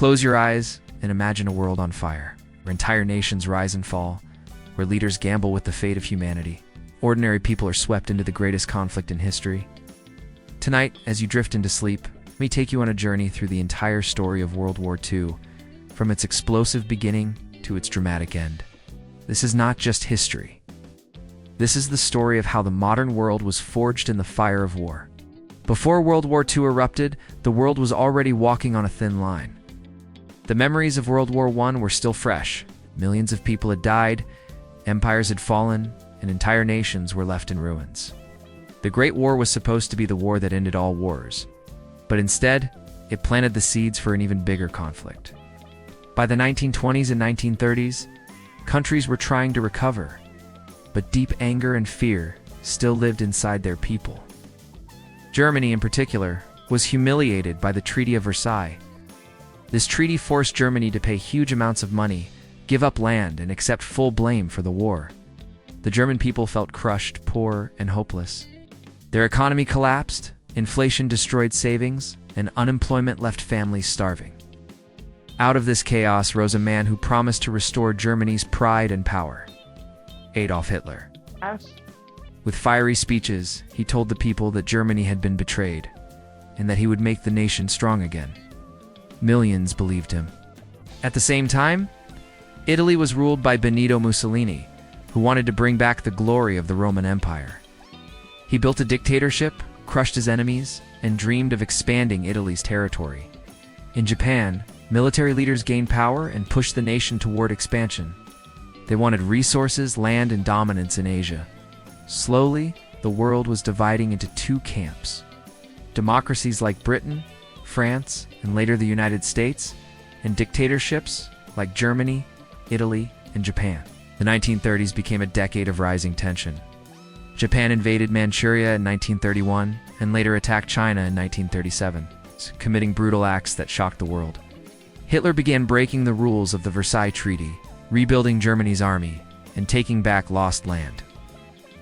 Close your eyes and imagine a world on fire, where entire nations rise and fall, where leaders gamble with the fate of humanity. Ordinary people are swept into the greatest conflict in history. Tonight, as you drift into sleep, let me take you on a journey through the entire story of World War II, from its explosive beginning to its dramatic end. This is not just history. This is the story of how the modern world was forged in the fire of war. Before World War II erupted, the world was already walking on a thin line. The memories of World War I were still fresh. Millions of people had died, empires had fallen, and entire nations were left in ruins. The Great War was supposed to be the war that ended all wars, but instead, it planted the seeds for an even bigger conflict. By the 1920s and 1930s, countries were trying to recover, but deep anger and fear still lived inside their people. Germany, in particular, was humiliated by the Treaty of Versailles. This treaty forced Germany to pay huge amounts of money, give up land, and accept full blame for the war. The German people felt crushed, poor, and hopeless. Their economy collapsed, inflation destroyed savings, and unemployment left families starving. Out of this chaos rose a man who promised to restore Germany's pride and power: Adolf Hitler. With fiery speeches, he told the people that Germany had been betrayed, and that he would make the nation strong again. Millions believed him. At the same time, Italy was ruled by Benito Mussolini, who wanted to bring back the glory of the Roman Empire. He built a dictatorship, crushed his enemies, and dreamed of expanding Italy's territory. In Japan, military leaders gained power and pushed the nation toward expansion. They wanted resources, land, and dominance in Asia. Slowly, the world was dividing into two camps: democracies like Britain, France, and later the United States, and dictatorships like Germany, Italy, and Japan. The 1930s became a decade of rising tension. Japan invaded Manchuria in 1931 and later attacked China in 1937, committing brutal acts that shocked the world. Hitler began breaking the rules of the Versailles Treaty, rebuilding Germany's army, and taking back lost land.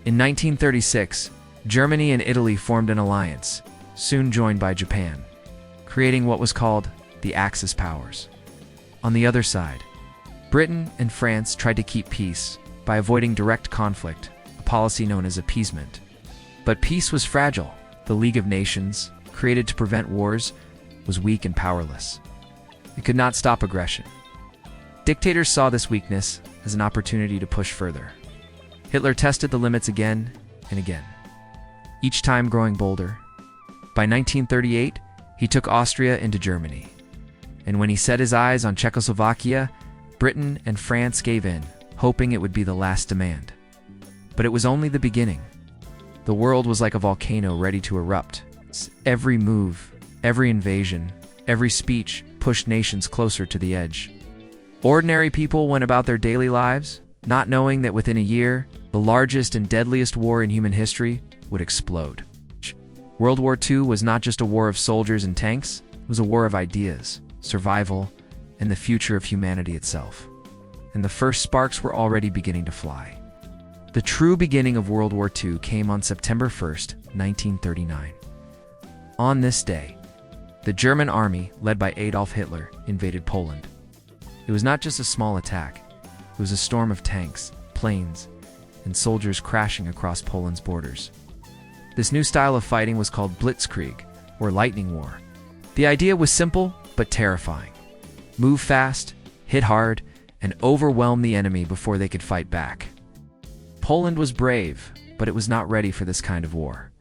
In 1936, Germany and Italy formed an alliance, soon joined by Japan, creating what was called the Axis powers. On the other side, Britain and France tried to keep peace by avoiding direct conflict, a policy known as appeasement. But peace was fragile. The League of Nations, created to prevent wars, was weak and powerless. It could not stop aggression. Dictators saw this weakness as an opportunity to push further. Hitler tested the limits again and again, each time growing bolder. By 1938, he took Austria into Germany. And when he set his eyes on Czechoslovakia, Britain and France gave in, hoping it would be the last demand. But it was only the beginning. The world was like a volcano ready to erupt. Every move, every invasion, every speech pushed nations closer to the edge. Ordinary people went about their daily lives, not knowing that within a year, the largest and deadliest war in human history would explode. World War II was not just a war of soldiers and tanks, it was a war of ideas, survival, and the future of humanity itself. And the first sparks were already beginning to fly. The true beginning of World War II came on September 1st, 1939. On this day, the German army, led by Adolf Hitler, invaded Poland. It was not just a small attack, it was a storm of tanks, planes, and soldiers crashing across Poland's borders. This new style of fighting was called blitzkrieg, or lightning war. The idea was simple but terrifying. Move fast, hit hard, and overwhelm the enemy before they could fight back. Poland was brave, but it was not ready for this kind of war.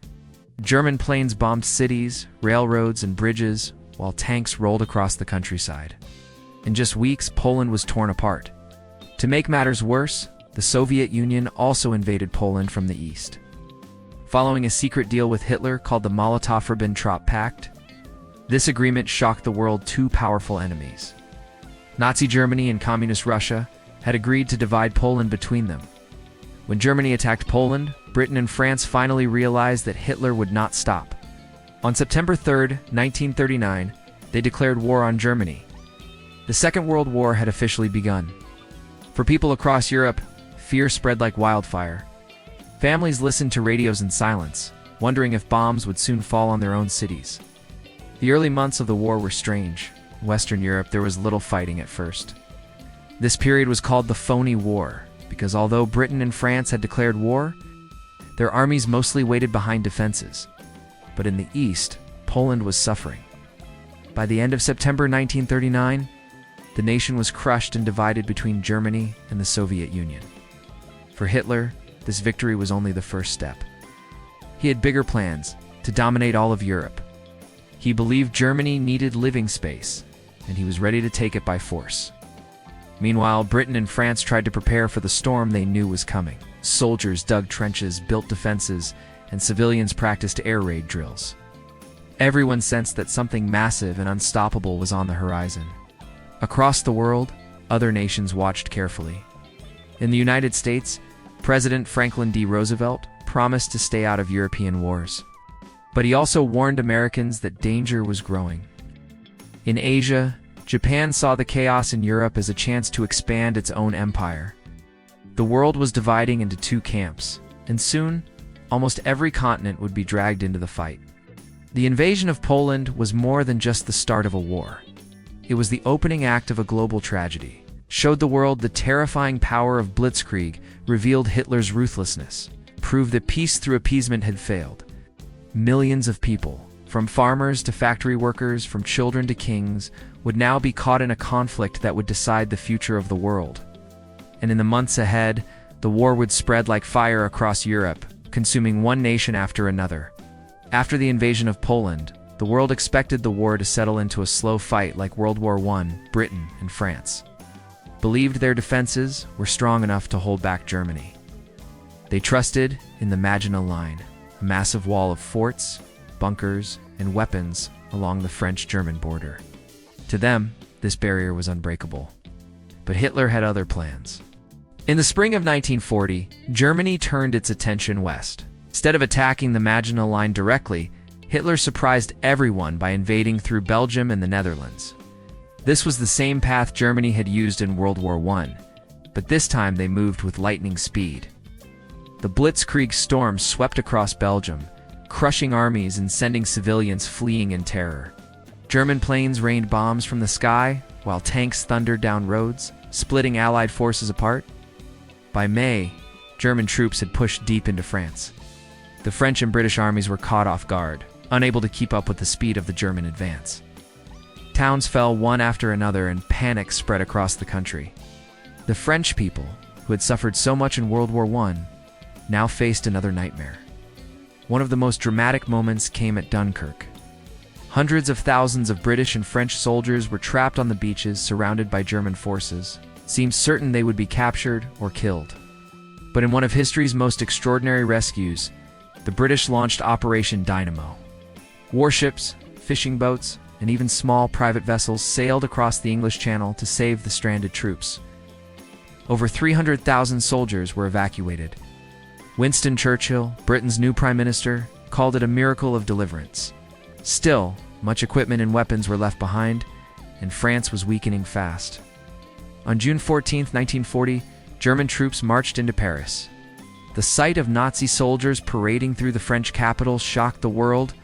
German planes bombed cities, railroads, and bridges, while tanks rolled across the countryside. In just weeks, Poland was torn apart. To make matters worse, the Soviet Union also invaded Poland from the east. Following a secret deal with Hitler called the Molotov-Ribbentrop Pact, this agreement shocked the world two powerful enemies. Nazi Germany and Communist Russia had agreed to divide Poland between them. When Germany attacked Poland, Britain and France finally realized that Hitler would not stop. On September 3, 1939, they declared war on Germany. The Second World War had officially begun. For people across Europe, fear spread like wildfire. Families listened to radios in silence, wondering if bombs would soon fall on their own cities. The early months of the war were strange. in Western Europe, there was little fighting at first. This period was called the Phony War, because although Britain and France had declared war, their armies mostly waited behind defenses. But in the east, Poland was suffering. By the end of September 1939, the nation was crushed and divided between Germany and the Soviet Union. For Hitler, this victory was only the first step. He had bigger plans to dominate all of Europe. He believed Germany needed living space, and he was ready to take it by force. Meanwhile, Britain and France tried to prepare for the storm they knew was coming. Soldiers dug trenches, built defenses, and civilians practiced air raid drills. Everyone sensed that something massive and unstoppable was on the horizon. Across the world, other nations watched carefully. In the United States, President Franklin D. Roosevelt promised to stay out of European wars. But he also warned Americans that danger was growing. In Asia, Japan saw the chaos in Europe as a chance to expand its own empire. The world was dividing into two camps, and soon, almost every continent would be dragged into the fight. The invasion of Poland was more than just the start of a war. It was the opening act of a global tragedy, showed the world the terrifying power of blitzkrieg, revealed Hitler's ruthlessness, proved that peace through appeasement had failed. Millions of people, from farmers to factory workers, from children to kings, would now be caught in a conflict that would decide the future of the world. And in the months ahead, the war would spread like fire across Europe, consuming one nation after another. After the invasion of Poland, the world expected the war to settle into a slow fight like World War I. Britain and France believed their defenses were strong enough to hold back Germany. They trusted in the Maginot Line, a massive wall of forts, bunkers, and weapons along the French-German border. To them, this barrier was unbreakable. But Hitler had other plans. In the spring of 1940, Germany turned its attention west. Instead of attacking the Maginot Line directly, Hitler surprised everyone by invading through Belgium and the Netherlands. This was the same path Germany had used in World War I, but this time they moved with lightning speed. The Blitzkrieg storm swept across Belgium, crushing armies and sending civilians fleeing in terror. German planes rained bombs from the sky, while tanks thundered down roads, splitting Allied forces apart. By May, German troops had pushed deep into France. The French and British armies were caught off guard, unable to keep up with the speed of the German advance. Towns fell one after another and panic spread across the country. The French people, who had suffered so much in World War I, now faced another nightmare. One of the most dramatic moments came at Dunkirk. Hundreds of thousands of British and French soldiers were trapped on the beaches surrounded by German forces. It seemed certain they would be captured or killed. But in one of history's most extraordinary rescues, the British launched Operation Dynamo. Warships, fishing boats, and even small private vessels sailed across the English Channel to save the stranded troops. Over 300,000 soldiers were evacuated. Winston Churchill, Britain's new Prime Minister, called it a miracle of deliverance. Still, much equipment and weapons were left behind, and France was weakening fast. On June 14, 1940, German troops marched into Paris. The sight of Nazi soldiers parading through the French capital shocked the world.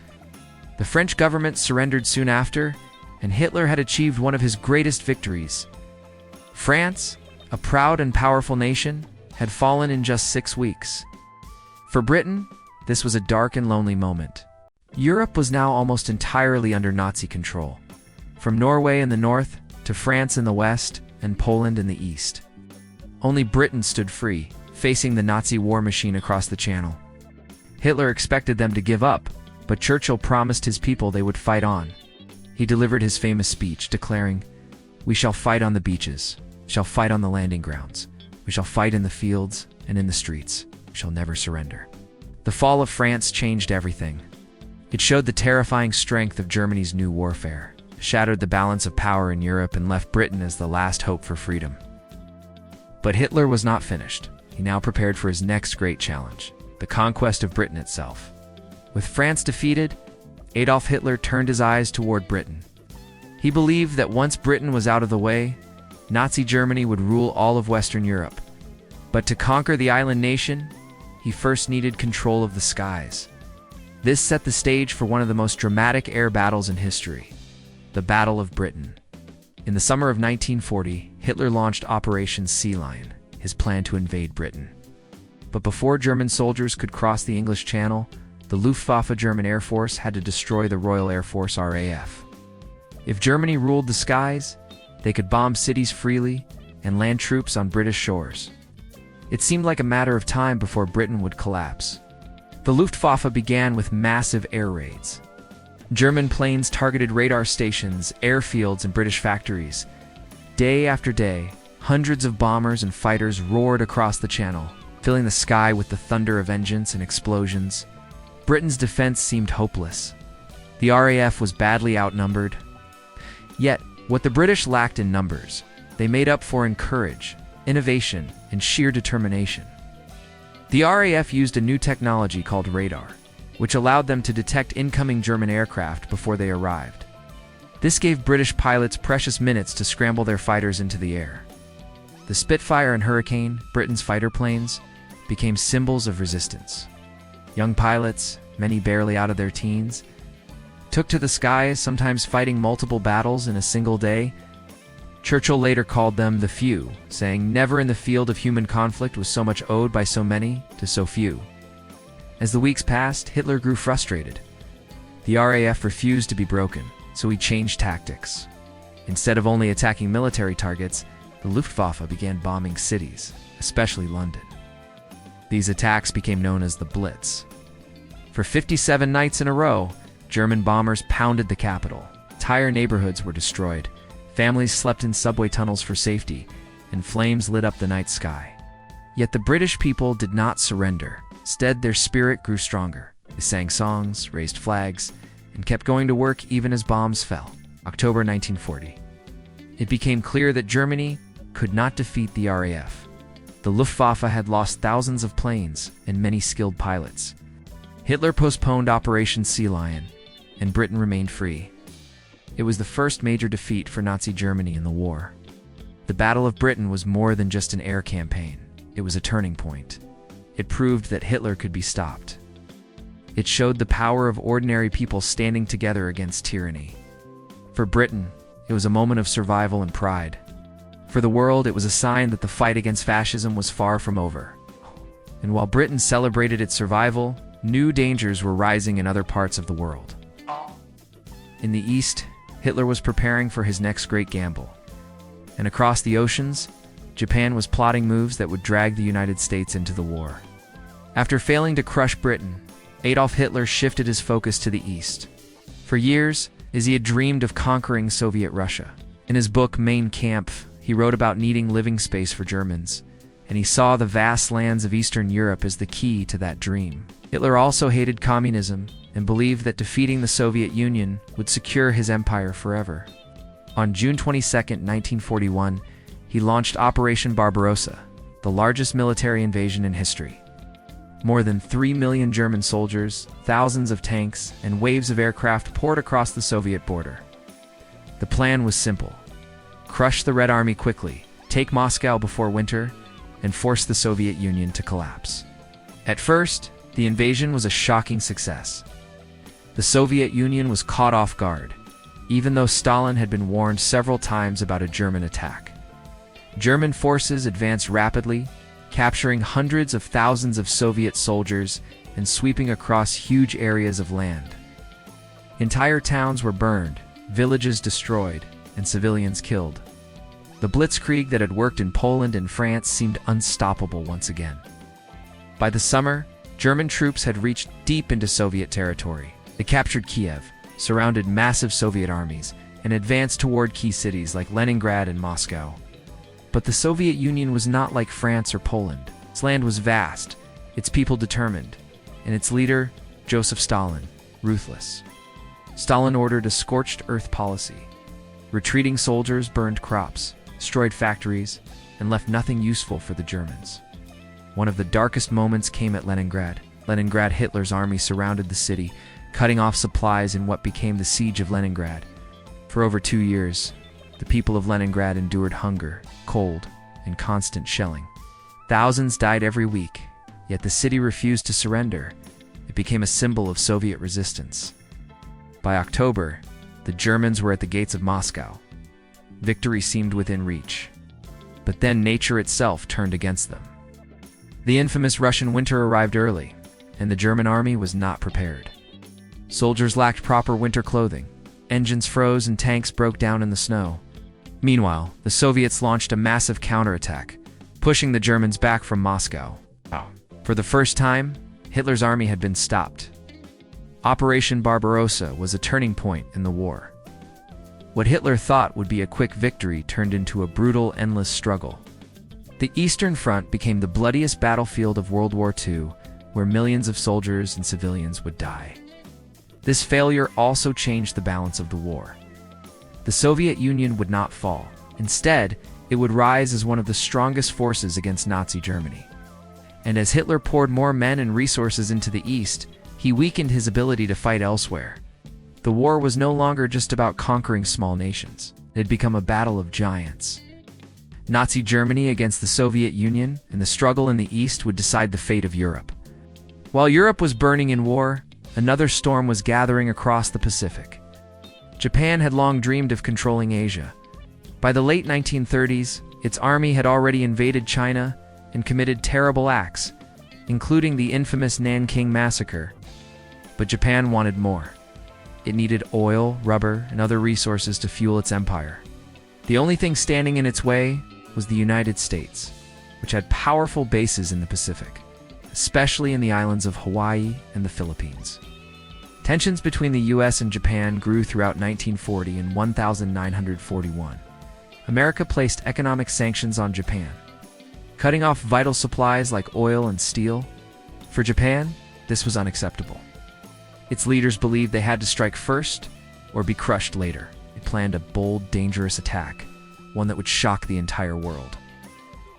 The French government surrendered soon after, and Hitler had achieved one of his greatest victories. France, a proud and powerful nation, had fallen in just 6 weeks. For Britain, this was a dark and lonely moment. Europe was now almost entirely under Nazi control, from Norway in the north to France in the west and Poland in the east. Only Britain stood free, facing the Nazi war machine across the Channel. Hitler expected them to give up, but Churchill promised his people they would fight on. He delivered his famous speech, declaring, "We shall fight on the beaches, we shall fight on the landing grounds, we shall fight in the fields and in the streets, we shall never surrender." The fall of France changed everything. It showed the terrifying strength of Germany's new warfare, shattered the balance of power in Europe, and left Britain as the last hope for freedom. But Hitler was not finished. He now prepared for his next great challenge, the conquest of Britain itself. With France defeated, Adolf Hitler turned his eyes toward Britain. He believed that once Britain was out of the way, Nazi Germany would rule all of Western Europe. But to conquer the island nation, he first needed control of the skies. This set the stage for one of the most dramatic air battles in history, the Battle of Britain. In the summer of 1940, Hitler launched Operation Sea Lion, his plan to invade Britain. But before German soldiers could cross the English Channel, the Luftwaffe German Air Force had to destroy the Royal Air Force RAF. If Germany ruled the skies, they could bomb cities freely and land troops on British shores. It seemed like a matter of time before Britain would collapse. The Luftwaffe began with massive air raids. German planes targeted radar stations, airfields, and British factories. Day after day, hundreds of bombers and fighters roared across the Channel, filling the sky with the thunder of engines and explosions. Britain's defense seemed hopeless. The RAF was badly outnumbered. Yet, what the British lacked in numbers, they made up for in courage, innovation, and sheer determination. The RAF used a new technology called radar, which allowed them to detect incoming German aircraft before they arrived. This gave British pilots precious minutes to scramble their fighters into the air. The Spitfire and Hurricane, Britain's fighter planes, became symbols of resistance. Young pilots, many barely out of their teens, took to the skies, sometimes fighting multiple battles in a single day. Churchill later called them the few, saying, "Never in the field of human conflict was so much owed by so many to so few." As the weeks passed, Hitler grew frustrated. The RAF refused to be broken, so he changed tactics. Instead of only attacking military targets, the Luftwaffe began bombing cities, especially London. These attacks became known as the Blitz. For 57 nights in a row, German bombers pounded the capital. Entire neighborhoods were destroyed, families slept in subway tunnels for safety, and flames lit up the night sky. Yet the British people did not surrender. Instead, their spirit grew stronger. They sang songs, raised flags, and kept going to work even as bombs fell. October 1940. It became clear that Germany could not defeat the RAF. The Luftwaffe had lost thousands of planes and many skilled pilots. Hitler postponed Operation Sea Lion, and Britain remained free. It was the first major defeat for Nazi Germany in the war. The Battle of Britain was more than just an air campaign. It was a turning point. It proved that Hitler could be stopped. It showed the power of ordinary people standing together against tyranny. For Britain, it was a moment of survival and pride. For the world, it was a sign that the fight against fascism was far from over. And while Britain celebrated its survival, new dangers were rising in other parts of the world. In the East, Hitler was preparing for his next great gamble. And across the oceans, Japan was plotting moves that would drag the United States into the war. After failing to crush Britain, Adolf Hitler shifted his focus to the East. For years, as he had dreamed of conquering Soviet Russia. In his book Mein Kampf, he wrote about needing living space for Germans, and he saw the vast lands of Eastern Europe as the key to that dream. Hitler also hated communism and believed that defeating the Soviet Union would secure his empire forever. On June 22, 1941, he launched Operation Barbarossa, the largest military invasion in history. More than 3 million German soldiers, thousands of tanks, and waves of aircraft poured across the Soviet border. The plan was simple: crush the Red Army quickly, take Moscow before winter, and force the Soviet Union to collapse. At first, the invasion was a shocking success. The Soviet Union was caught off guard, even though Stalin had been warned several times about a German attack. German forces advanced rapidly, capturing hundreds of thousands of Soviet soldiers and sweeping across huge areas of land. Entire towns were burned, villages destroyed, and civilians killed. The blitzkrieg that had worked in Poland and France seemed unstoppable once again. By the summer, German troops had reached deep into Soviet territory. They captured Kiev, surrounded massive Soviet armies, and advanced toward key cities like Leningrad and Moscow. But the Soviet Union was not like France or Poland. Its land was vast, its people determined, and its leader, Joseph Stalin, ruthless. Stalin ordered a scorched earth policy. Retreating soldiers burned crops, destroyed factories, and left nothing useful for the Germans. One of the darkest moments came at Leningrad. Hitler's army surrounded the city, cutting off supplies in what became the Siege of Leningrad. For over 2 years, the people of Leningrad endured hunger, cold, and constant shelling. Thousands died every week, yet the city refused to surrender. It became a symbol of Soviet resistance. By October, the Germans were at the gates of Moscow. Victory seemed within reach. But then nature itself turned against them. The infamous Russian winter arrived early, and the German army was not prepared. Soldiers lacked proper winter clothing, engines froze, and tanks broke down in the snow. Meanwhile, the Soviets launched a massive counterattack, pushing the Germans back from Moscow. For the first time, Hitler's army had been stopped. Operation Barbarossa was a turning point in the war. What Hitler thought would be a quick victory turned into a brutal, endless struggle. The Eastern Front became the bloodiest battlefield of World War II, where millions of soldiers and civilians would die. This failure also changed the balance of the war. The Soviet Union would not fall. Instead, it would rise as one of the strongest forces against Nazi Germany. And as Hitler poured more men and resources into the East, he weakened his ability to fight elsewhere. The war was no longer just about conquering small nations. It had become a battle of giants. Nazi Germany against the Soviet Union, and the struggle in the East would decide the fate of Europe. While Europe was burning in war, another storm was gathering across the Pacific. Japan had long dreamed of controlling Asia. By the late 1930s, its army had already invaded China and committed terrible acts, including the infamous Nanking Massacre. But Japan wanted more. It needed oil, rubber, and other resources to fuel its empire. The only thing standing in its way was the United States, which had powerful bases in the Pacific, especially in the islands of Hawaii and the Philippines. Tensions between the US and Japan grew throughout 1940 and 1941. America placed economic sanctions on Japan, cutting off vital supplies like oil and steel. For Japan, this was unacceptable. Its leaders believed they had to strike first or be crushed later. It planned a bold, dangerous attack, one that would shock the entire world.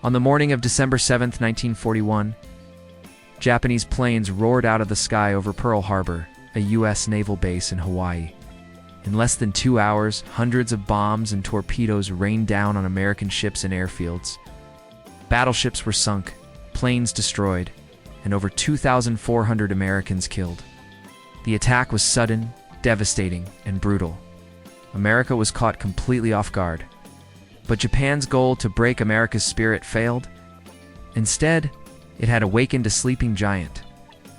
On the morning of December 7, 1941, Japanese planes roared out of the sky over Pearl Harbor, a U.S. naval base in Hawaii. In less than 2 hours, hundreds of bombs and torpedoes rained down on American ships and airfields. Battleships were sunk, planes destroyed, and over 2,400 Americans killed. The attack was sudden, devastating, and brutal. America was caught completely off guard. But Japan's goal to break America's spirit failed. Instead, it had awakened a sleeping giant.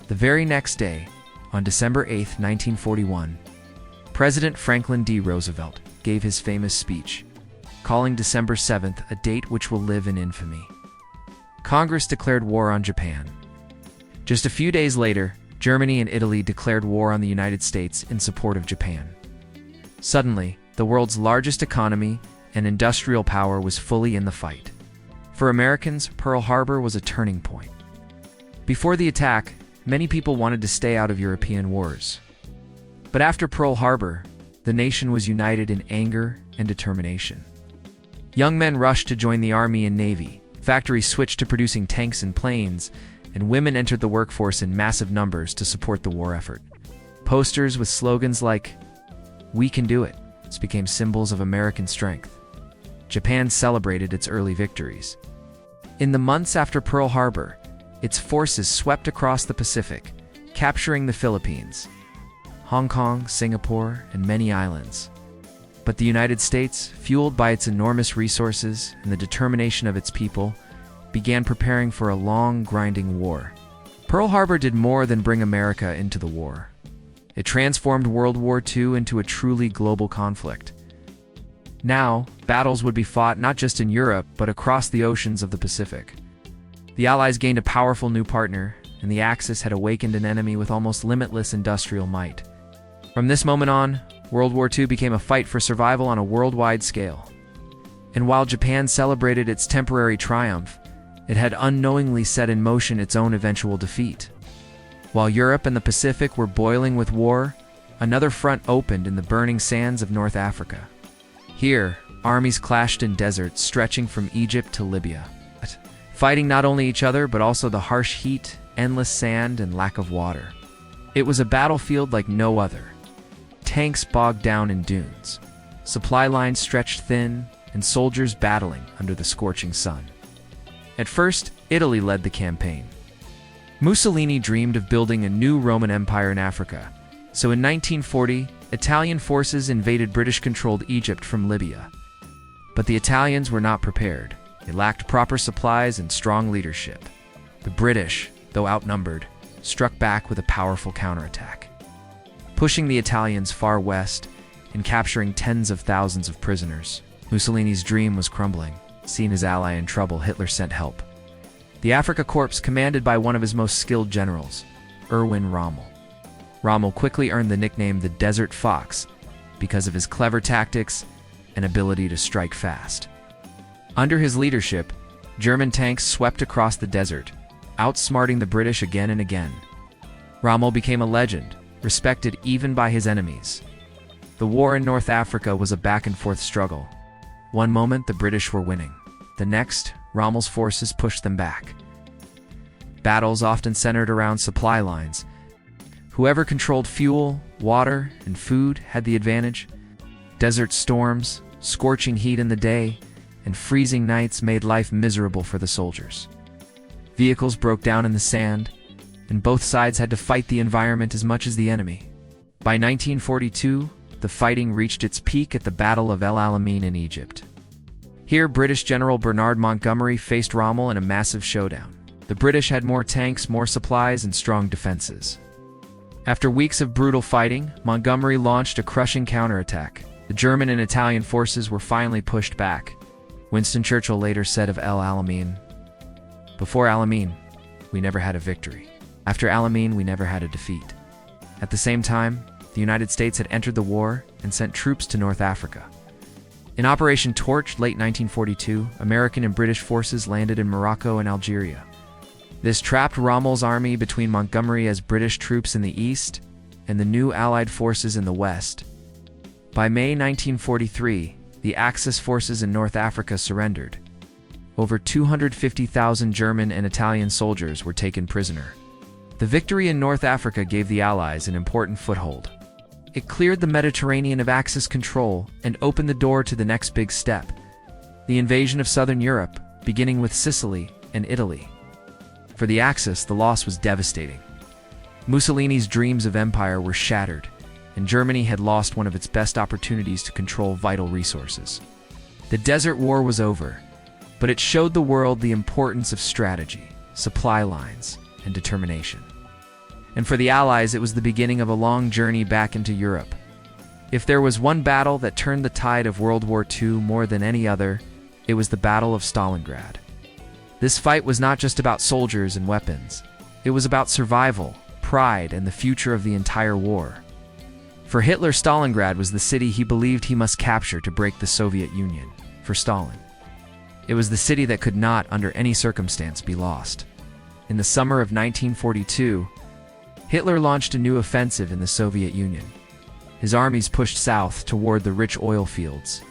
The very next day, on December 8, 1941, President Franklin D. Roosevelt gave his famous speech, calling December 7th a date which will live in infamy. Congress declared war on Japan. Just a few days later, Germany and Italy declared war on the United States in support of Japan. Suddenly, the world's largest economy and industrial power was fully in the fight. For Americans, Pearl Harbor was a turning point. Before the attack, many people wanted to stay out of European wars. But after Pearl Harbor, the nation was united in anger and determination. Young men rushed to join the Army and Navy, factories switched to producing tanks and planes, and women entered the workforce in massive numbers to support the war effort. Posters with slogans like, "We can do it," became symbols of American strength. Japan celebrated its early victories. In the months after Pearl Harbor, its forces swept across the Pacific, capturing the Philippines, Hong Kong, Singapore, and many islands. But the United States, fueled by its enormous resources and the determination of its people, began preparing for a long, grinding war. Pearl Harbor did more than bring America into the war. It transformed World War II into a truly global conflict. Now, battles would be fought not just in Europe, but across the oceans of the Pacific. The Allies gained a powerful new partner, and the Axis had awakened an enemy with almost limitless industrial might. From this moment on, World War II became a fight for survival on a worldwide scale. And while Japan celebrated its temporary triumph, it had unknowingly set in motion its own eventual defeat. While Europe and the Pacific were boiling with war, another front opened in the burning sands of North Africa. Here, armies clashed in deserts stretching from Egypt to Libya, fighting not only each other but also the harsh heat, endless sand, and lack of water. It was a battlefield like no other. Tanks bogged down in dunes, supply lines stretched thin, and soldiers battling under the scorching sun. At first, Italy led the campaign. Mussolini dreamed of building a new Roman Empire in Africa, so in 1940, Italian forces invaded British-controlled Egypt from Libya. But the Italians were not prepared. They lacked proper supplies and strong leadership. The British, though outnumbered, struck back with a powerful counterattack, pushing the Italians far west and capturing tens of thousands of prisoners. Mussolini's dream was crumbling. Seeing his ally in trouble, Hitler sent help. The Afrika Korps, commanded by one of his most skilled generals, Erwin Rommel. Rommel quickly earned the nickname the Desert Fox because of his clever tactics and ability to strike fast. Under his leadership, German tanks swept across the desert, outsmarting the British again and again. Rommel became a legend, respected even by his enemies. The war in North Africa was a back-and-forth struggle. One moment, the British were winning. The next, Rommel's forces pushed them back. Battles often centered around supply lines. Whoever controlled fuel, water, and food had the advantage. Desert storms, scorching heat in the day, and freezing nights made life miserable for the soldiers. Vehicles broke down in the sand, and both sides had to fight the environment as much as the enemy. By 1942, the fighting reached its peak at the Battle of El Alamein in Egypt. Here, British General Bernard Montgomery faced Rommel in a massive showdown. The British had more tanks, more supplies, and strong defenses. After weeks of brutal fighting, Montgomery launched a crushing counterattack. The German and Italian forces were finally pushed back. Winston Churchill later said of El Alamein, "Before Alamein, we never had a victory. After Alamein, we never had a defeat." At the same time, the United States had entered the war and sent troops to North Africa. In Operation Torch, late 1942, American and British forces landed in Morocco and Algeria. This trapped Rommel's army between Montgomery as British troops in the east and the new Allied forces in the west. By May 1943, the Axis forces in North Africa surrendered. Over 250,000 German and Italian soldiers were taken prisoner. The victory in North Africa gave the Allies an important foothold. It cleared the Mediterranean of Axis control and opened the door to the next big step, the invasion of southern Europe, beginning with Sicily and Italy. For the Axis, the loss was devastating. Mussolini's dreams of empire were shattered, and Germany had lost one of its best opportunities to control vital resources. The Desert War was over, but it showed the world the importance of strategy, supply lines, and determination. And for the Allies, it was the beginning of a long journey back into Europe. If there was one battle that turned the tide of World War II more than any other, it was the Battle of Stalingrad. This fight was not just about soldiers and weapons. It was about survival, pride, and the future of the entire war. For Hitler, Stalingrad was the city he believed he must capture to break the Soviet Union. For Stalin, it was the city that could not, under any circumstance, be lost. In the summer of 1942, Hitler launched a new offensive in the Soviet Union. His armies pushed south toward the rich oil fields.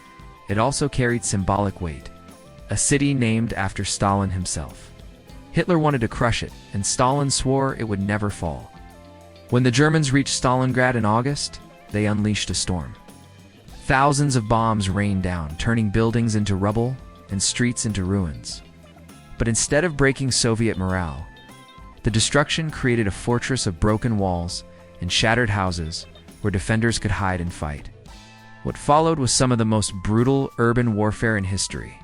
It also carried symbolic weight, a city named after Stalin himself. Hitler wanted to crush it, and Stalin swore it would never fall. When the Germans reached Stalingrad in August, they unleashed a storm. Thousands of bombs rained down, turning buildings into rubble and streets into ruins. But instead of breaking Soviet morale, the destruction created a fortress of broken walls and shattered houses where defenders could hide and fight. What followed was some of the most brutal urban warfare in history.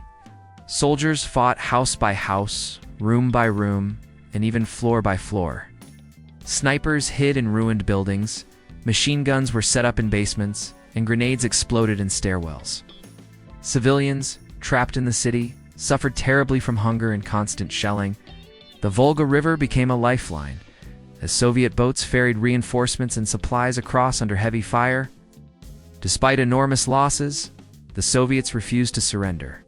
Soldiers fought house by house, room by room, and even floor by floor. Snipers hid in ruined buildings, machine guns were set up in basements, and grenades exploded in stairwells. Civilians, trapped in the city, suffered terribly from hunger and constant shelling. The Volga River became a lifeline, as Soviet boats ferried reinforcements and supplies across under heavy fire. Despite enormous losses, the Soviets refused to surrender.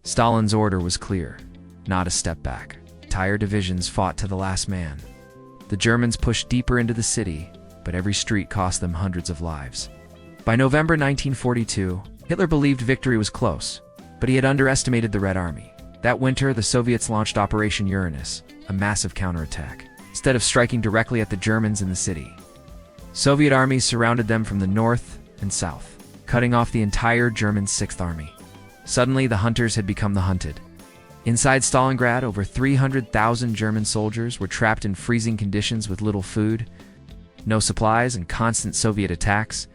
Stalin's order was clear: not a step back. Entire divisions fought to the last man. The Germans pushed deeper into the city, but every street cost them hundreds of lives. By November 1942, Hitler believed victory was close, but he had underestimated the Red Army. That winter, the Soviets launched Operation Uranus, a massive counterattack. Instead of striking directly at the Germans in the city, Soviet armies surrounded them from the north and south, cutting off the entire German Sixth Army. Suddenly, the hunters had become the hunted. Inside Stalingrad, over 300,000 German soldiers were trapped in freezing conditions with little food, no supplies, and constant Soviet attacks.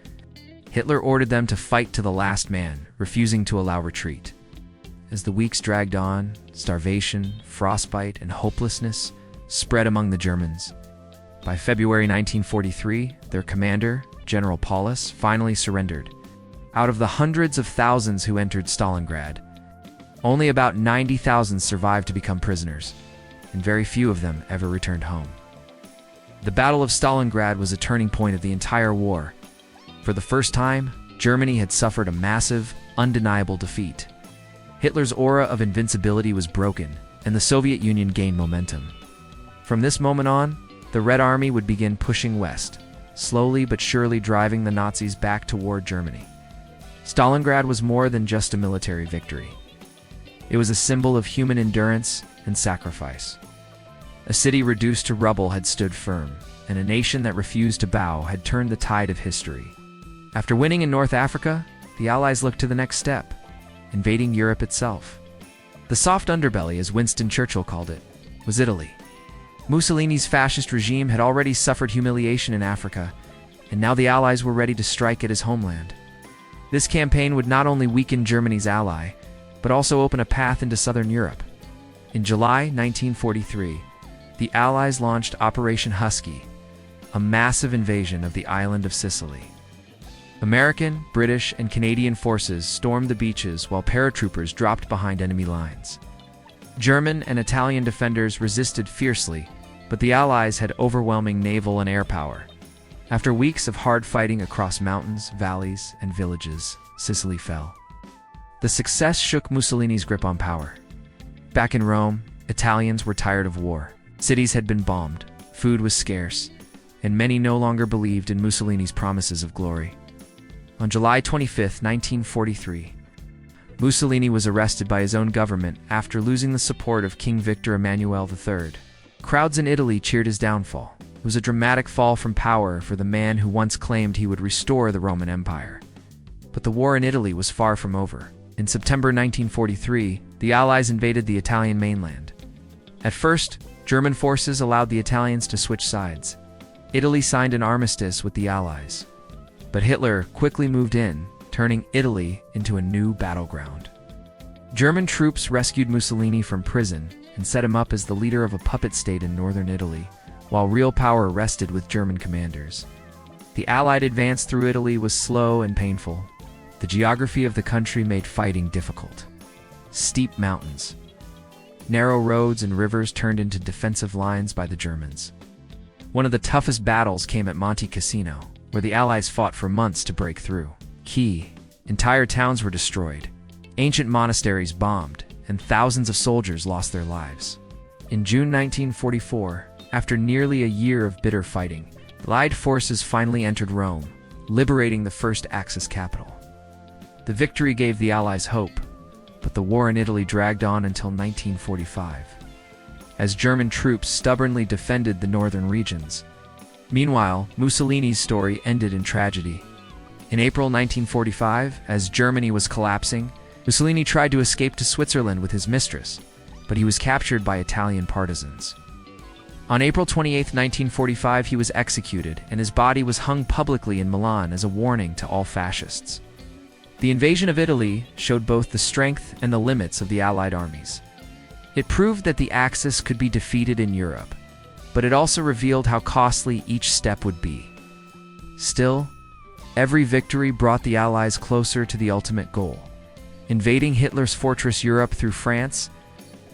Hitler ordered them to fight to the last man, refusing to allow retreat. As the weeks dragged on, starvation, frostbite, and hopelessness spread among the Germans. By February 1943, their commander, General Paulus, finally surrendered. Out of the hundreds of thousands who entered Stalingrad, only about 90,000 survived to become prisoners, and very few of them ever returned home. The Battle of Stalingrad was a turning point of the entire war. For the first time, Germany had suffered a massive, undeniable defeat. Hitler's aura of invincibility was broken, and the Soviet Union gained momentum. From this moment on, the Red Army would begin pushing west, slowly but surely driving the Nazis back toward Germany. Stalingrad was more than just a military victory. It was a symbol of human endurance and sacrifice. A city reduced to rubble had stood firm, and a nation that refused to bow had turned the tide of history. After winning in North Africa, the Allies looked to the next step, invading Europe itself. The soft underbelly, as Winston Churchill called it, was Italy. Mussolini's fascist regime had already suffered humiliation in Africa, and now the Allies were ready to strike at his homeland. This campaign would not only weaken Germany's ally, but also open a path into southern Europe. In July 1943, the Allies launched Operation Husky, a massive invasion of the island of Sicily. American, British, and Canadian forces stormed the beaches while paratroopers dropped behind enemy lines. German and Italian defenders resisted fiercely, but the Allies had overwhelming naval and air power. After weeks of hard fighting across mountains, valleys, and villages, Sicily fell. The success shook Mussolini's grip on power. Back in Rome, Italians were tired of war. Cities had been bombed, food was scarce, and many no longer believed in Mussolini's promises of glory. On July 25, 1943, Mussolini was arrested by his own government after losing the support of King Victor Emmanuel III. Crowds in Italy cheered his downfall. It was a dramatic fall from power for the man who once claimed he would restore the Roman Empire. But the war in Italy was far from over. In September 1943, the Allies invaded the Italian mainland. At first, German forces allowed the Italians to switch sides. Italy signed an armistice with the Allies. But Hitler quickly moved in, turning Italy into a new battleground. German troops rescued Mussolini from prison and set him up as the leader of a puppet state in northern Italy, while real power rested with German commanders. The Allied advance through Italy was slow and painful. The geography of the country made fighting difficult. Steep mountains, narrow roads, and rivers turned into defensive lines by the Germans. One of the toughest battles came at Monte Cassino, where the Allies fought for months to break through. Entire towns were destroyed, ancient monasteries bombed, and thousands of soldiers lost their lives. In June 1944, after nearly a year of bitter fighting, the Allied forces finally entered Rome, liberating the First Axis capital. The victory gave the Allies hope, but the war in Italy dragged on until 1945, as German troops stubbornly defended the northern regions. Meanwhile, Mussolini's story ended in tragedy. In April 1945, as Germany was collapsing, Mussolini tried to escape to Switzerland with his mistress, but he was captured by Italian partisans. On April 28, 1945, he was executed, and his body was hung publicly in Milan as a warning to all fascists. The invasion of Italy showed both the strength and the limits of the Allied armies. It proved that the Axis could be defeated in Europe, but it also revealed how costly each step would be. Still, every victory brought the Allies closer to the ultimate goal, invading Hitler's fortress Europe through France.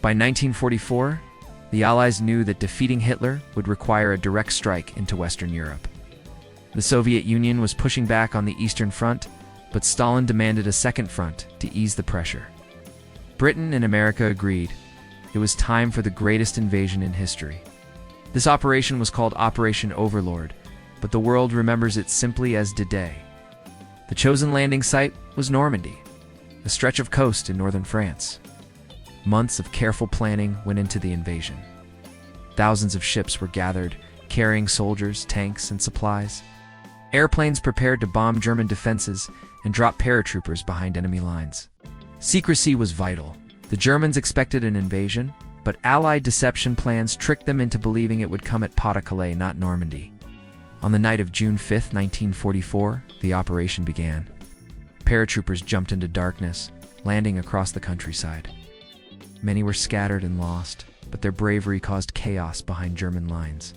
By 1944, the Allies knew that defeating Hitler would require a direct strike into Western Europe. The Soviet Union was pushing back on the Eastern Front, but Stalin demanded a second front to ease the pressure. Britain and America agreed. It was time for the greatest invasion in history. This operation was called Operation Overlord, but the world remembers it simply as D-Day. The chosen landing site was Normandy, a stretch of coast in northern France. Months of careful planning went into the invasion. Thousands of ships were gathered, carrying soldiers, tanks, and supplies. Airplanes prepared to bomb German defenses and drop paratroopers behind enemy lines. Secrecy was vital. The Germans expected an invasion, but Allied deception plans tricked them into believing it would come at Pas-de-Calais, not Normandy. On the night of June 5, 1944, the operation began. Paratroopers jumped into darkness, landing across the countryside. Many were scattered and lost, but their bravery caused chaos behind German lines.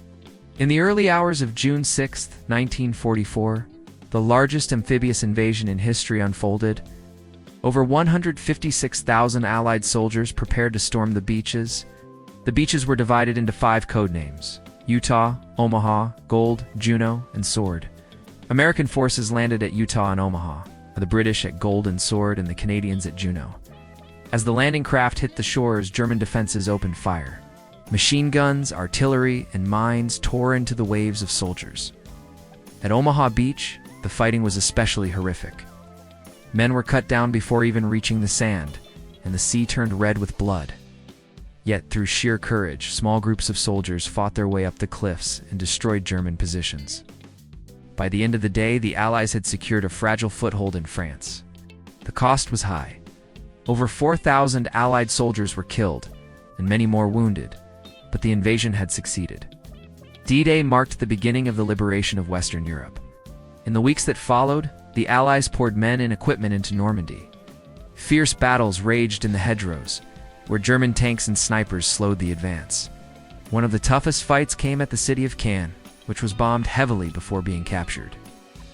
In the early hours of June 6, 1944, the largest amphibious invasion in history unfolded. Over 156,000 Allied soldiers prepared to storm the beaches. The beaches were divided into 5 code names: Utah, Omaha, Gold, Juno, and Sword. American forces landed at Utah and Omaha, the British at Gold and Sword, and the Canadians at Juno. As the landing craft hit the shores, German defenses opened fire. Machine guns, artillery, and mines tore into the waves of soldiers. At Omaha Beach, the fighting was especially horrific. Men were cut down before even reaching the sand, and the sea turned red with blood. Yet, through sheer courage, small groups of soldiers fought their way up the cliffs and destroyed German positions. By the end of the day, the Allies had secured a fragile foothold in France. The cost was high. Over 4,000 Allied soldiers were killed, and many more wounded, but the invasion had succeeded. D-Day marked the beginning of the liberation of Western Europe. In the weeks that followed, the Allies poured men and equipment into Normandy. Fierce battles raged in the hedgerows, where German tanks and snipers slowed the advance. One of the toughest fights came at the city of Caen, which was bombed heavily before being captured.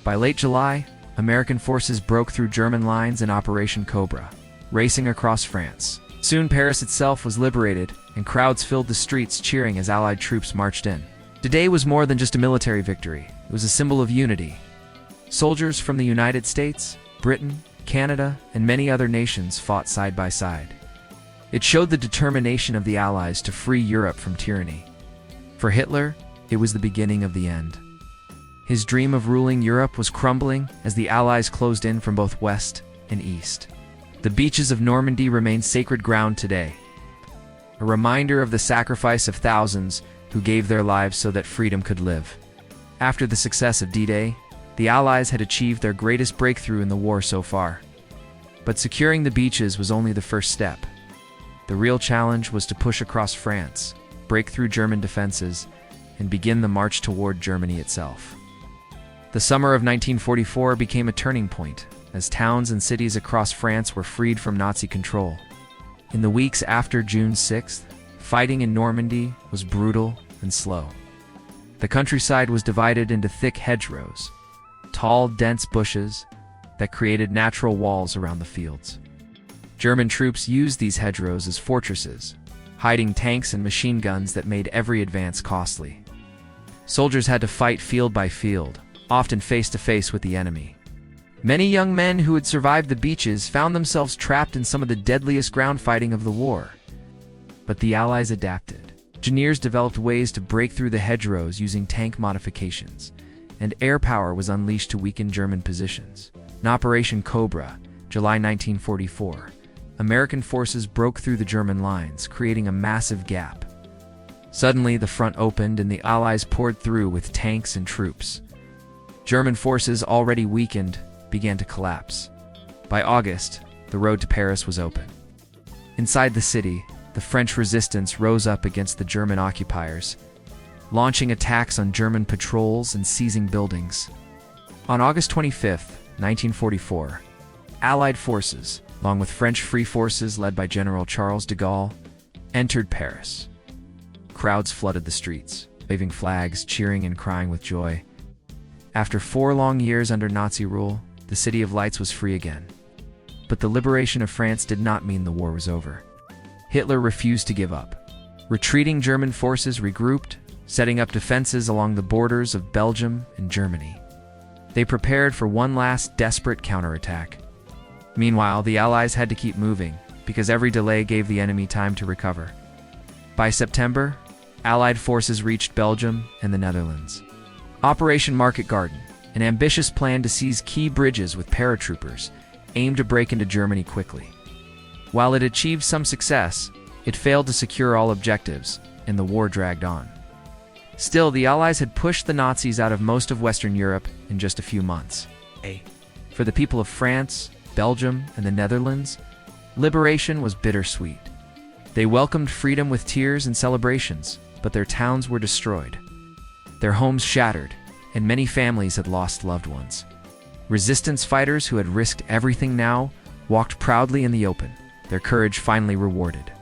By late July, American forces broke through German lines in Operation Cobra, racing across France. Soon Paris itself was liberated, and crowds filled the streets cheering as Allied troops marched in. D-Day was more than just a military victory. It was a symbol of unity. Soldiers from the United States, Britain, Canada, and many other nations fought side by side. It showed the determination of the Allies to free Europe from tyranny. For Hitler, it was the beginning of the end. His dream of ruling Europe was crumbling as the Allies closed in from both west and east. The beaches of Normandy remain sacred ground today, a reminder of the sacrifice of thousands who gave their lives so that freedom could live. After the success of D-Day, the Allies had achieved their greatest breakthrough in the war so far. But securing the beaches was only the first step. The real challenge was to push across France, break through German defenses, and begin the march toward Germany itself. The summer of 1944 became a turning point, as towns and cities across France were freed from Nazi control. In the weeks after June 6th, fighting in Normandy was brutal and slow. The countryside was divided into thick hedgerows, tall, dense bushes that created natural walls around the fields. German troops used these hedgerows as fortresses, hiding tanks and machine guns that made every advance costly. Soldiers had to fight field by field, often face to face with the enemy. Many young men who had survived the beaches found themselves trapped in some of the deadliest ground fighting of the war. But the Allies adapted. Engineers developed ways to break through the hedgerows using tank modifications, and air power was unleashed to weaken German positions. In Operation Cobra, July 1944, American forces broke through the German lines, creating a massive gap. Suddenly, the front opened and the Allies poured through with tanks and troops. German forces, already weakened, began to collapse. By August, the road to Paris was open. Inside the city, the French resistance rose up against the German occupiers, launching attacks on German patrols and seizing buildings. On August 25, 1944, Allied forces, along with French Free Forces led by General Charles de Gaulle, entered Paris. Crowds flooded the streets, waving flags, cheering and crying with joy. After 4 long years under Nazi rule, the City of Lights was free again. But the liberation of France did not mean the war was over. Hitler refused to give up. Retreating German forces regrouped, setting up defenses along the borders of Belgium and Germany. They prepared for one last desperate counterattack. Meanwhile, the Allies had to keep moving, because every delay gave the enemy time to recover. By September, Allied forces reached Belgium and the Netherlands. Operation Market Garden, an ambitious plan to seize key bridges with paratroopers, aimed to break into Germany quickly. While it achieved some success, it failed to secure all objectives, and the war dragged on. Still, the Allies had pushed the Nazis out of most of Western Europe in just a few months. For the people of France, Belgium, and the Netherlands, liberation was bittersweet. They welcomed freedom with tears and celebrations, but their towns were destroyed. Their homes shattered, and many families had lost loved ones. Resistance fighters who had risked everything now walked proudly in the open, their courage finally rewarded.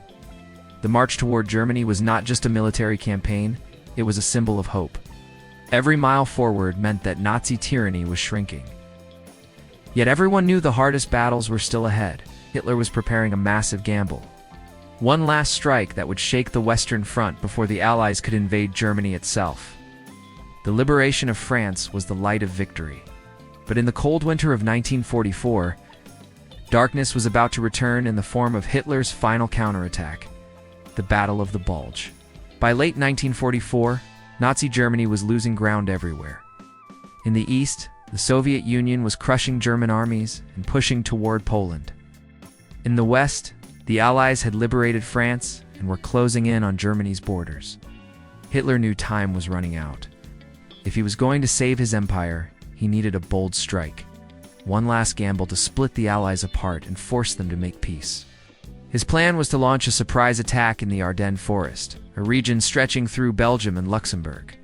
The march toward Germany was not just a military campaign, it was a symbol of hope. Every mile forward meant that Nazi tyranny was shrinking. Yet everyone knew the hardest battles were still ahead. Hitler was preparing a massive gamble. One last strike that would shake the Western Front before the Allies could invade Germany itself. The liberation of France was the light of victory. But in the cold winter of 1944, darkness was about to return in the form of Hitler's final counterattack, the Battle of the Bulge. By late 1944, Nazi Germany was losing ground everywhere. In the east, the Soviet Union was crushing German armies and pushing toward Poland. In the west, the Allies had liberated France and were closing in on Germany's borders. Hitler knew time was running out. If he was going to save his empire, he needed a bold strike. One last gamble to split the Allies apart and force them to make peace. His plan was to launch a surprise attack in the Ardennes Forest, a region stretching through Belgium and Luxembourg.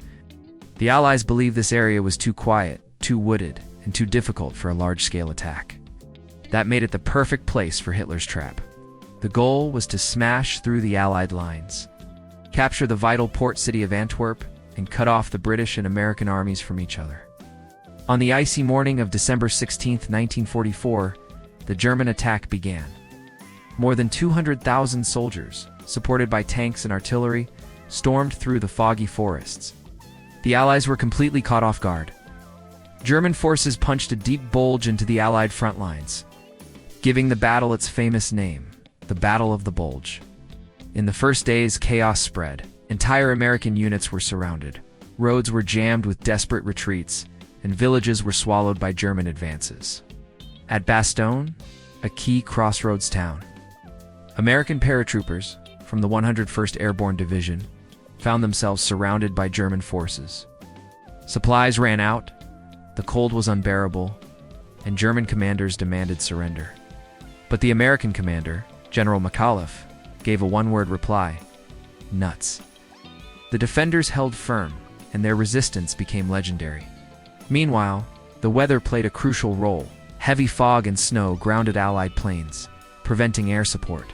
The Allies believed this area was too quiet, too wooded, and too difficult for a large-scale attack. That made it the perfect place for Hitler's trap. The goal was to smash through the Allied lines, capture the vital port city of Antwerp, and cut off the British and American armies from each other. On the icy morning of December 16, 1944, the German attack began. More than 200,000 soldiers, supported by tanks and artillery, stormed through the foggy forests. The Allies were completely caught off guard. German forces punched a deep bulge into the Allied front lines, giving the battle its famous name, the Battle of the Bulge. In the first days, chaos spread. Entire American units were surrounded. Roads were jammed with desperate retreats, and villages were swallowed by German advances. At Bastogne, a key crossroads town, American paratroopers from the 101st Airborne Division found themselves surrounded by German forces. Supplies ran out, the cold was unbearable, and German commanders demanded surrender. But the American commander, General McAuliffe, gave a one-word reply: nuts. The defenders held firm, and their resistance became legendary. Meanwhile, the weather played a crucial role. Heavy fog and snow grounded Allied planes, preventing air support.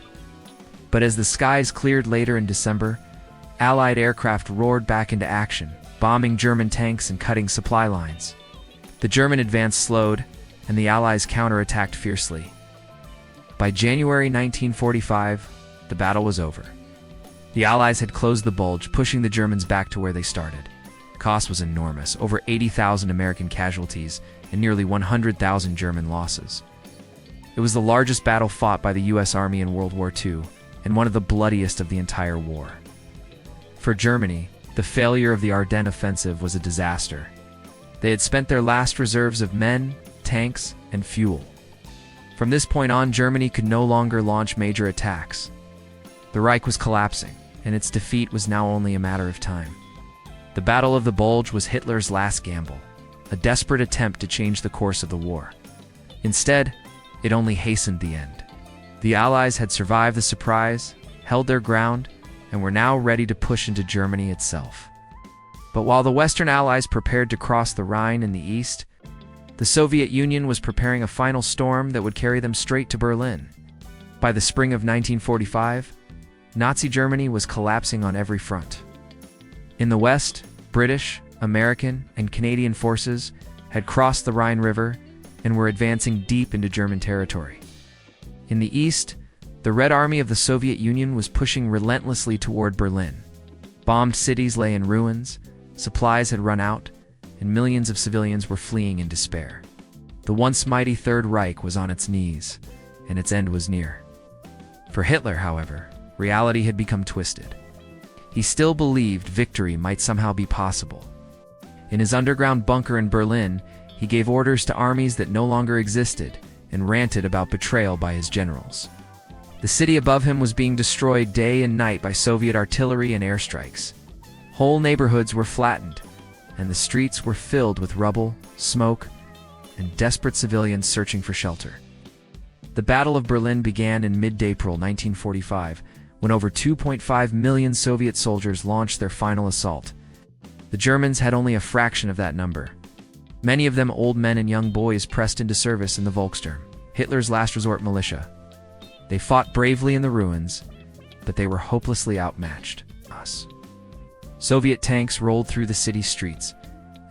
But as the skies cleared later in December, Allied aircraft roared back into action, bombing German tanks and cutting supply lines. The German advance slowed, and the Allies counterattacked fiercely. By January 1945, the battle was over. The Allies had closed the bulge, pushing the Germans back to where they started. The cost was enormous, over 80,000 American casualties and nearly 100,000 German losses. It was the largest battle fought by the U.S. Army in World War II, and one of the bloodiest of the entire war. For Germany, the failure of the Ardennes offensive was a disaster. They had spent their last reserves of men, tanks, and fuel. From this point on, Germany could no longer launch major attacks. The Reich was collapsing, and its defeat was now only a matter of time. The Battle of the Bulge was Hitler's last gamble, a desperate attempt to change the course of the war. Instead, it only hastened the end. The Allies had survived the surprise, held their ground, and were now ready to push into Germany itself. But while the Western Allies prepared to cross the Rhine in the east, the Soviet Union was preparing a final storm that would carry them straight to Berlin. By the spring of 1945, Nazi Germany was collapsing on every front. In the west, British, American, and Canadian forces had crossed the Rhine River and were advancing deep into German territory. In the east, the Red Army of the Soviet Union was pushing relentlessly toward Berlin. Bombed cities lay in ruins, supplies had run out, and millions of civilians were fleeing in despair. The once mighty Third Reich was on its knees, and its end was near. For Hitler, however, reality had become twisted. He still believed victory might somehow be possible. In his underground bunker in Berlin, he gave orders to armies that no longer existed and ranted about betrayal by his generals. The city above him was being destroyed day and night by Soviet artillery and airstrikes. Whole neighborhoods were flattened, and the streets were filled with rubble, smoke, and desperate civilians searching for shelter. The Battle of Berlin began in mid-April 1945, when over 2.5 million Soviet soldiers launched their final assault. The Germans had only a fraction of that number. Many of them old men and young boys pressed into service in the Volkssturm, Hitler's last resort militia. They fought bravely in the ruins, but they were hopelessly outmatched. Soviet tanks rolled through the city streets,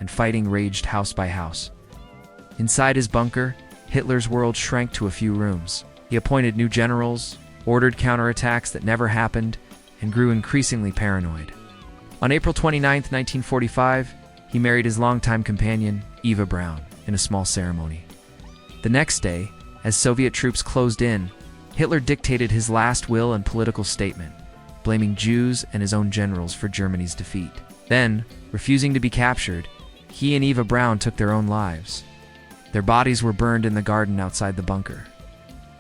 and fighting raged house by house. Inside his bunker, Hitler's world shrank to a few rooms. He appointed new generals, ordered counterattacks that never happened, and grew increasingly paranoid. On April 29, 1945, he married his longtime companion, Eva Braun, in a small ceremony. The next day, as Soviet troops closed in, Hitler dictated his last will and political statement, blaming Jews and his own generals for Germany's defeat. Then, refusing to be captured, he and Eva Braun took their own lives. Their bodies were burned in the garden outside the bunker.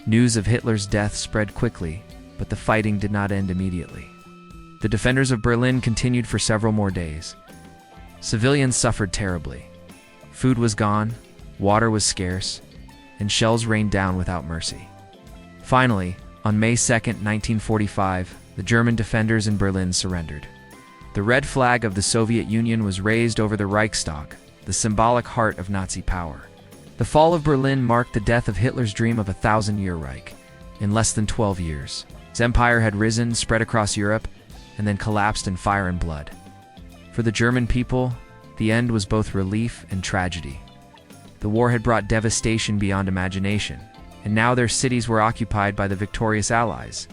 News of Hitler's death spread quickly, but the fighting did not end immediately. The defenders of Berlin continued for several more days. Civilians suffered terribly. Food was gone, water was scarce, and shells rained down without mercy. Finally, on May 2, 1945, the German defenders in Berlin surrendered. The red flag of the Soviet Union was raised over the Reichstag, the symbolic heart of Nazi power. The fall of Berlin marked the death of Hitler's dream of a 1,000-year Reich. In less than 12 years, his empire had risen, spread across Europe, and then collapsed in fire and blood. For the German people, the end was both relief and tragedy. The war had brought devastation beyond imagination, and now their cities were occupied by the victorious Allies.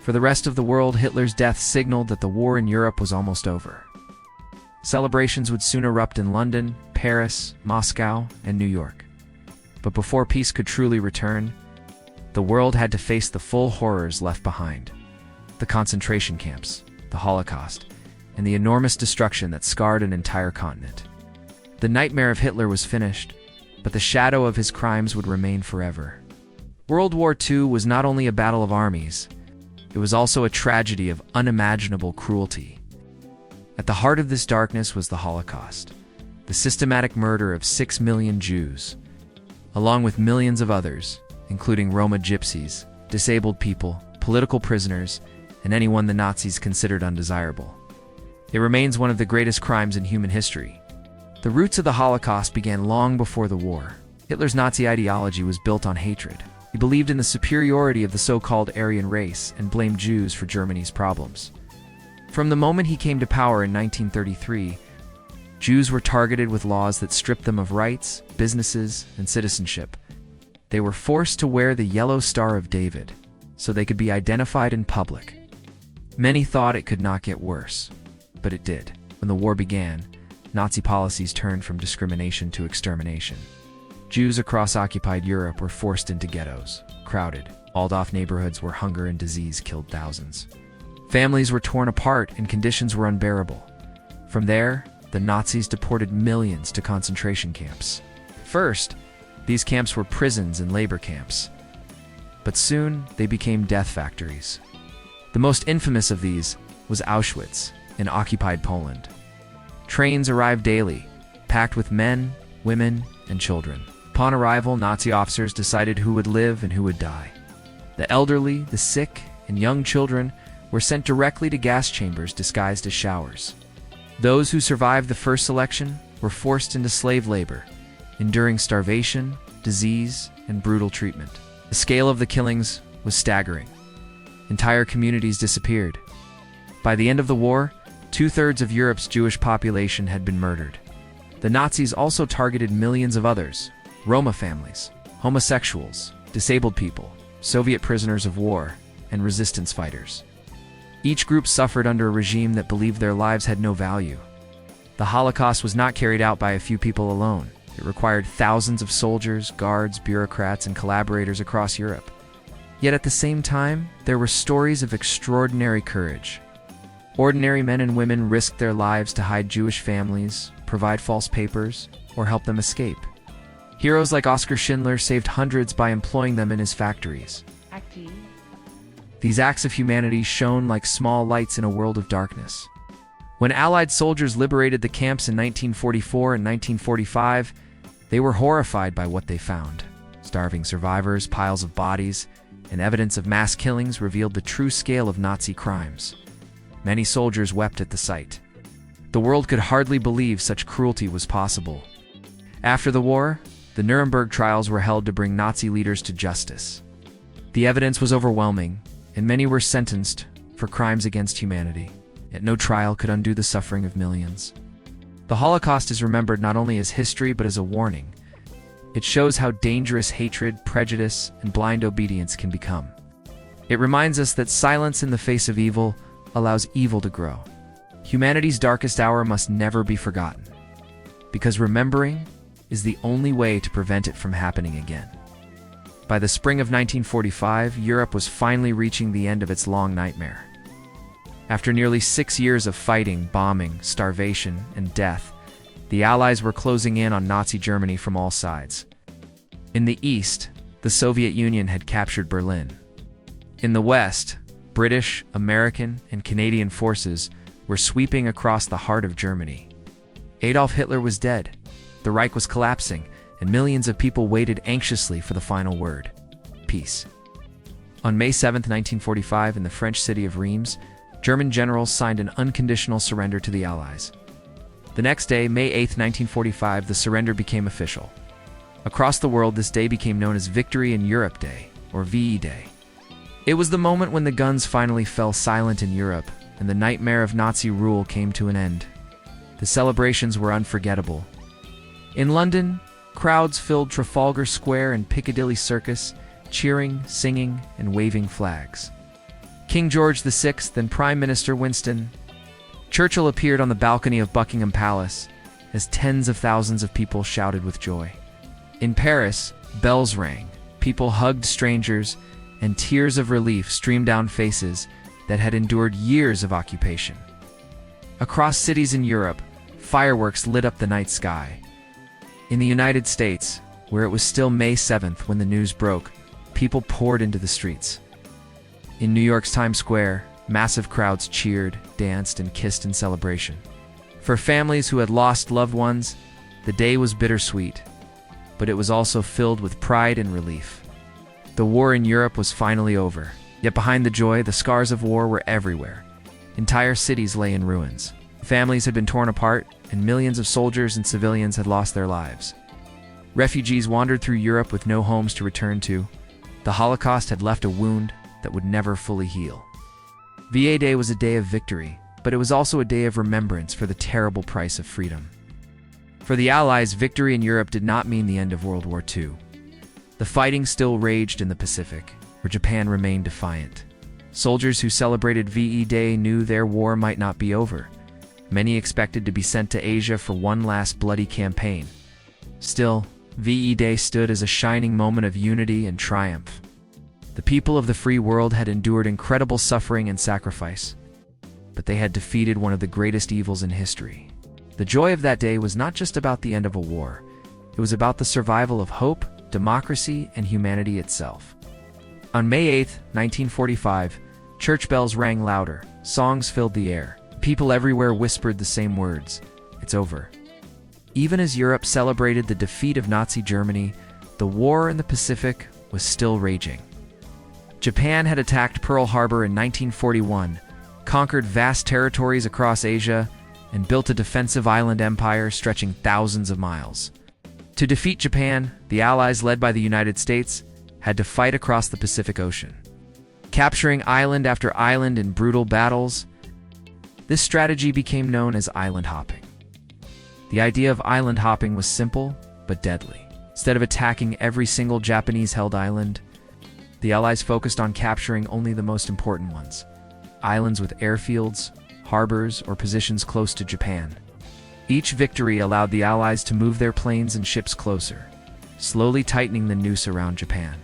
For the rest of the world, Hitler's death signaled that the war in Europe was almost over. Celebrations would soon erupt in London, Paris, Moscow, and New York. But before peace could truly return, the world had to face the full horrors left behind. The concentration camps, the Holocaust, and the enormous destruction that scarred an entire continent. The nightmare of Hitler was finished, but the shadow of his crimes would remain forever. World War II was not only a battle of armies, it was also a tragedy of unimaginable cruelty. At the heart of this darkness was the Holocaust, the systematic murder of 6 million Jews, along with millions of others, including Roma gypsies, disabled people, political prisoners, and anyone the Nazis considered undesirable. It remains one of the greatest crimes in human history. The roots of the Holocaust began long before the war. Hitler's Nazi ideology was built on hatred. He believed in the superiority of the so-called Aryan race and blamed Jews for Germany's problems. From the moment he came to power in 1933, Jews were targeted with laws that stripped them of rights, businesses, and citizenship. They were forced to wear the yellow Star of David, so they could be identified in public. Many thought it could not get worse, but it did. When the war began, Nazi policies turned from discrimination to extermination. Jews across occupied Europe were forced into ghettos, crowded, walled-off neighborhoods where hunger and disease killed thousands. Families were torn apart and conditions were unbearable. From there, the Nazis deported millions to concentration camps. First, these camps were prisons and labor camps. But soon, they became death factories. The most infamous of these was Auschwitz, in occupied Poland. Trains arrived daily, packed with men, women, and children. Upon arrival, Nazi officers decided who would live and who would die. The elderly, the sick, and young children were sent directly to gas chambers disguised as showers. Those who survived the first selection were forced into slave labor, enduring starvation, disease, and brutal treatment. The scale of the killings was staggering. Entire communities disappeared. By the end of the war, 2/3 of Europe's Jewish population had been murdered. The Nazis also targeted millions of others: Roma families, homosexuals, disabled people, Soviet prisoners of war, and resistance fighters. Each group suffered under a regime that believed their lives had no value. The Holocaust was not carried out by a few people alone. It required thousands of soldiers, guards, bureaucrats, and collaborators across Europe. Yet at the same time, there were stories of extraordinary courage. Ordinary men and women risked their lives to hide Jewish families, provide false papers, or help them escape. Heroes like Oskar Schindler saved hundreds by employing them in his factories. These acts of humanity shone like small lights in a world of darkness. When Allied soldiers liberated the camps in 1944 and 1945, they were horrified by what they found. Starving survivors, piles of bodies, and evidence of mass killings revealed the true scale of Nazi crimes. Many soldiers wept at the sight. The world could hardly believe such cruelty was possible. After the war, the Nuremberg trials were held to bring Nazi leaders to justice. The evidence was overwhelming, and many were sentenced for crimes against humanity. Yet no trial could undo the suffering of millions. The Holocaust is remembered not only as history but as a warning. It shows how dangerous hatred, prejudice, and blind obedience can become. It reminds us that silence in the face of evil allows evil to grow. Humanity's darkest hour must never be forgotten, because remembering is the only way to prevent it from happening again. By the spring of 1945, Europe was finally reaching the end of its long nightmare. After nearly 6 years of fighting, bombing, starvation, and death, the Allies were closing in on Nazi Germany from all sides. In the east, the Soviet Union had captured Berlin. In the west, British, American, and Canadian forces were sweeping across the heart of Germany. Adolf Hitler was dead, the Reich was collapsing, and millions of people waited anxiously for the final word: peace. On May 7, 1945, in the French city of Reims, German generals signed an unconditional surrender to the Allies. The next day, May 8, 1945, the surrender became official. Across the world, this day became known as Victory in Europe Day, or VE Day. It was the moment when the guns finally fell silent in Europe, and the nightmare of Nazi rule came to an end. The celebrations were unforgettable. In London, crowds filled Trafalgar Square and Piccadilly Circus, cheering, singing, and waving flags. King George VI and Prime Minister Winston Churchill appeared on the balcony of Buckingham Palace as tens of thousands of people shouted with joy. In Paris, bells rang, people hugged strangers, and tears of relief streamed down faces that had endured years of occupation. Across cities in Europe, fireworks lit up the night sky. In the United States, where it was still May 7th when the news broke, people poured into the streets. In New York's Times Square, massive crowds cheered, danced, and kissed in celebration. For families who had lost loved ones, the day was bittersweet, but it was also filled with pride and relief. The war in Europe was finally over, yet behind the joy, the scars of war were everywhere. Entire cities lay in ruins. Families had been torn apart, and millions of soldiers and civilians had lost their lives. Refugees wandered through Europe with no homes to return to. The Holocaust had left a wound that would never fully heal. VA Day was a day of victory, but it was also a day of remembrance for the terrible price of freedom. For the Allies, victory in Europe did not mean the end of World War II. The fighting still raged in the Pacific, where Japan remained defiant. Soldiers who celebrated VE Day knew their war might not be over. Many expected to be sent to Asia for one last bloody campaign. Still, VE Day stood as a shining moment of unity and triumph. The people of the free world had endured incredible suffering and sacrifice, but they had defeated one of the greatest evils in history. The joy of that day was not just about the end of a war. It was about the survival of hope, democracy, and humanity itself. On May 8, 1945, church bells rang louder, songs filled the air. People everywhere whispered the same words: "It's over." Even as Europe celebrated the defeat of Nazi Germany, the war in the Pacific was still raging. Japan had attacked Pearl Harbor in 1941, conquered vast territories across Asia, and built a defensive island empire stretching thousands of miles. To defeat Japan, the Allies, led by the United States, had to fight across the Pacific Ocean, capturing island after island in brutal battles. This strategy became known as island hopping. The idea of island hopping was simple but deadly. Instead of attacking every single Japanese-held island, the Allies focused on capturing only the most important ones: islands with airfields, harbors, or positions close to Japan. Each victory allowed the Allies to move their planes and ships closer, slowly tightening the noose around Japan.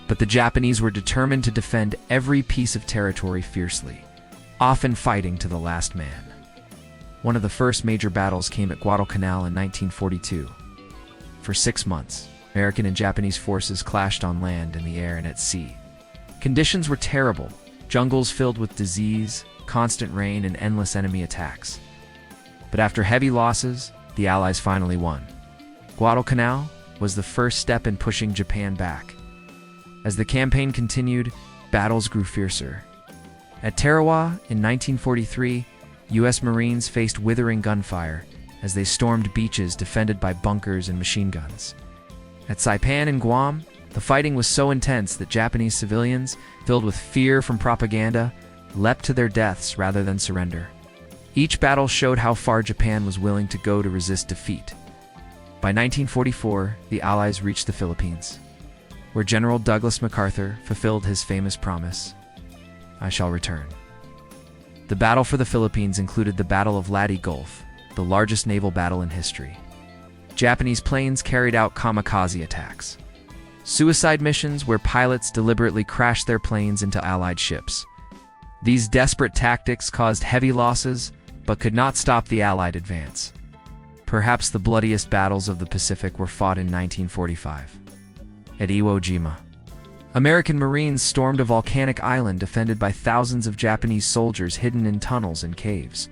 But the Japanese were determined to defend every piece of territory fiercely, often fighting to the last man. One of the first major battles came at Guadalcanal in 1942. For 6 months, American and Japanese forces clashed on land, in the air, and at sea. Conditions were terrible: jungles filled with disease, constant rain, and endless enemy attacks. But after heavy losses, the Allies finally won. Guadalcanal was the first step in pushing Japan back. As the campaign continued, battles grew fiercer. At Tarawa in 1943, U.S. Marines faced withering gunfire as they stormed beaches defended by bunkers and machine guns. At Saipan in Guam, the fighting was so intense that Japanese civilians, filled with fear from propaganda, leapt to their deaths rather than surrender. Each battle showed how far Japan was willing to go to resist defeat. By 1944, the Allies reached the Philippines, where General Douglas MacArthur fulfilled his famous promise, "I shall return." The battle for the Philippines included the Battle of Leyte Gulf, the largest naval battle in history. Japanese planes carried out kamikaze attacks, suicide missions where pilots deliberately crashed their planes into Allied ships. These desperate tactics caused heavy losses, but could not stop the Allied advance. Perhaps the bloodiest battles of the Pacific were fought in 1945. At Iwo Jima, American Marines stormed a volcanic island defended by thousands of Japanese soldiers hidden in tunnels and caves.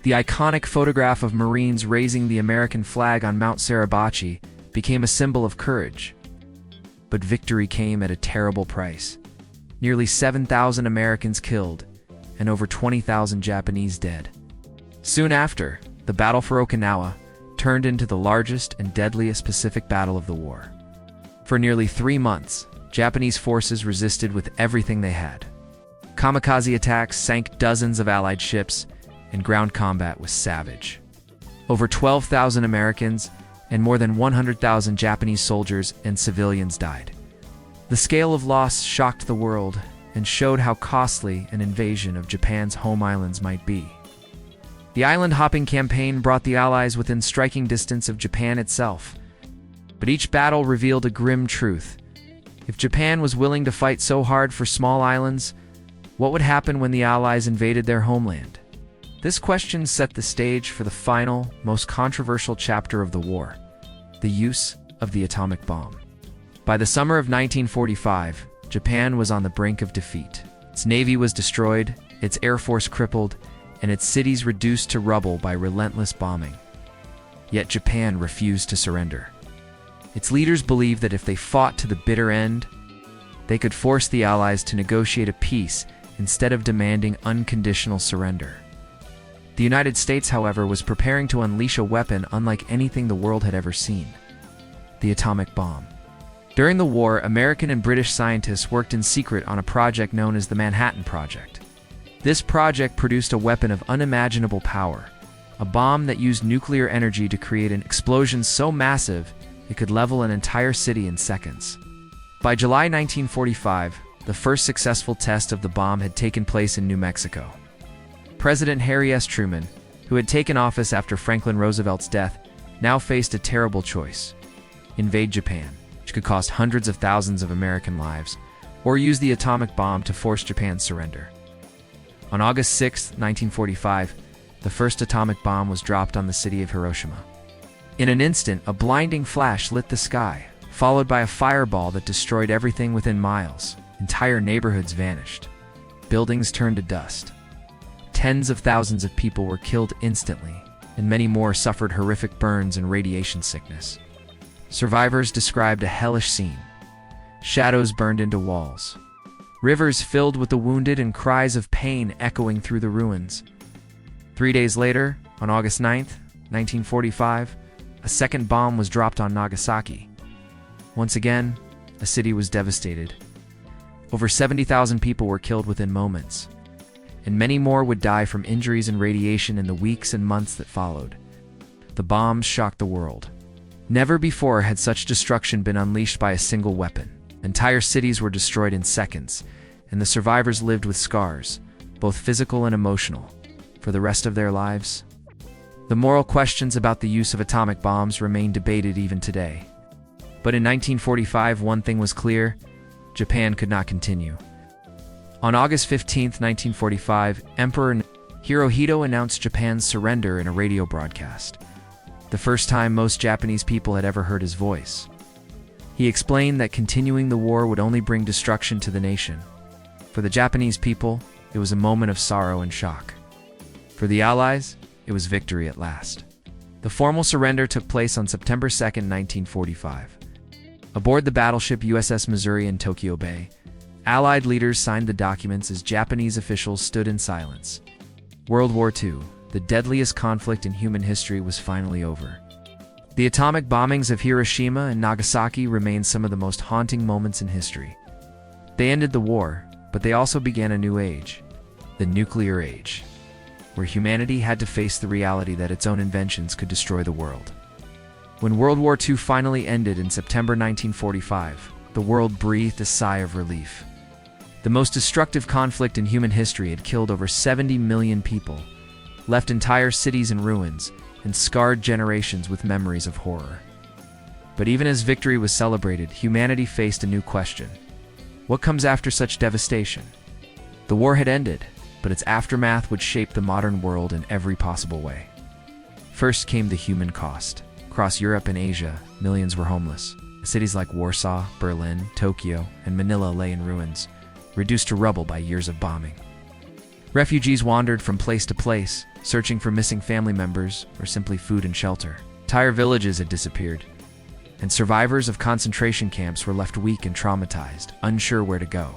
The iconic photograph of Marines raising the American flag on Mount Suribachi became a symbol of courage. But victory came at a terrible price. Nearly 7,000 Americans killed, and over 20,000 Japanese dead. Soon after, the battle for Okinawa turned into the largest and deadliest Pacific battle of the war. For nearly 3 months, Japanese forces resisted with everything they had. Kamikaze attacks sank dozens of Allied ships, and ground combat was savage. Over 12,000 Americans and more than 100,000 Japanese soldiers and civilians died. The scale of loss shocked the world and showed how costly an invasion of Japan's home islands might be. The island-hopping campaign brought the Allies within striking distance of Japan itself. But each battle revealed a grim truth. If Japan was willing to fight so hard for small islands, what would happen when the Allies invaded their homeland? This question set the stage for the final, most controversial chapter of the war: the use of the atomic bomb. By the summer of 1945, Japan was on the brink of defeat. Its navy was destroyed, its air force crippled, and its cities reduced to rubble by relentless bombing. Yet Japan refused to surrender. Its leaders believed that if they fought to the bitter end, they could force the Allies to negotiate a peace instead of demanding unconditional surrender. The United States, however, was preparing to unleash a weapon unlike anything the world had ever seen: the atomic bomb. During the war, American and British scientists worked in secret on a project known as the Manhattan Project. This project produced a weapon of unimaginable power, a bomb that used nuclear energy to create an explosion so massive it could level an entire city in seconds. By July 1945, the first successful test of the bomb had taken place in New Mexico. President Harry S. Truman, who had taken office after Franklin Roosevelt's death, now faced a terrible choice: invade Japan, which could cost hundreds of thousands of American lives, or use the atomic bomb to force Japan's surrender. On August 6, 1945, the first atomic bomb was dropped on the city of Hiroshima. In an instant, a blinding flash lit the sky, followed by a fireball that destroyed everything within miles. Entire neighborhoods vanished. Buildings turned to dust. Tens of thousands of people were killed instantly, and many more suffered horrific burns and radiation sickness. Survivors described a hellish scene. Shadows burned into walls. Rivers filled with the wounded and cries of pain echoing through the ruins. 3 days later, on August 9, 1945, a second bomb was dropped on Nagasaki. Once again, a city was devastated. Over 70,000 people were killed within moments, and many more would die from injuries and radiation in the weeks and months that followed. The bombs shocked the world. Never before had such destruction been unleashed by a single weapon. Entire cities were destroyed in seconds, and the survivors lived with scars, both physical and emotional, for the rest of their lives. The moral questions about the use of atomic bombs remain debated even today. But in 1945, one thing was clear: Japan could not continue. On August 15, 1945, Emperor Hirohito announced Japan's surrender in a radio broadcast, the first time most Japanese people had ever heard his voice. He explained that continuing the war would only bring destruction to the nation. For the Japanese people, it was a moment of sorrow and shock. For the Allies, it was victory at last. The formal surrender took place on September 2, 1945. Aboard the battleship USS Missouri in Tokyo Bay, Allied leaders signed the documents as Japanese officials stood in silence. World War II the deadliest conflict in human history was finally over. The atomic bombings of Hiroshima and Nagasaki remain some of the most haunting moments in history. They ended the war, but they also began a new age, the nuclear age, where humanity had to face the reality that its own inventions could destroy the world. When World War II finally ended in September 1945, the world breathed a sigh of relief. The most destructive conflict in human history had killed over 70 million people, left entire cities in ruins, and scarred generations with memories of horror. But even as victory was celebrated, humanity faced a new question. What comes after such devastation? The war had ended, but its aftermath would shape the modern world in every possible way. First came the human cost. Across Europe and Asia, millions were homeless. Cities like Warsaw, Berlin, Tokyo, and Manila lay in ruins, reduced to rubble by years of bombing. Refugees wandered from place to place, searching for missing family members or simply food and shelter. Entire villages had disappeared, and survivors of concentration camps were left weak and traumatized, unsure where to go.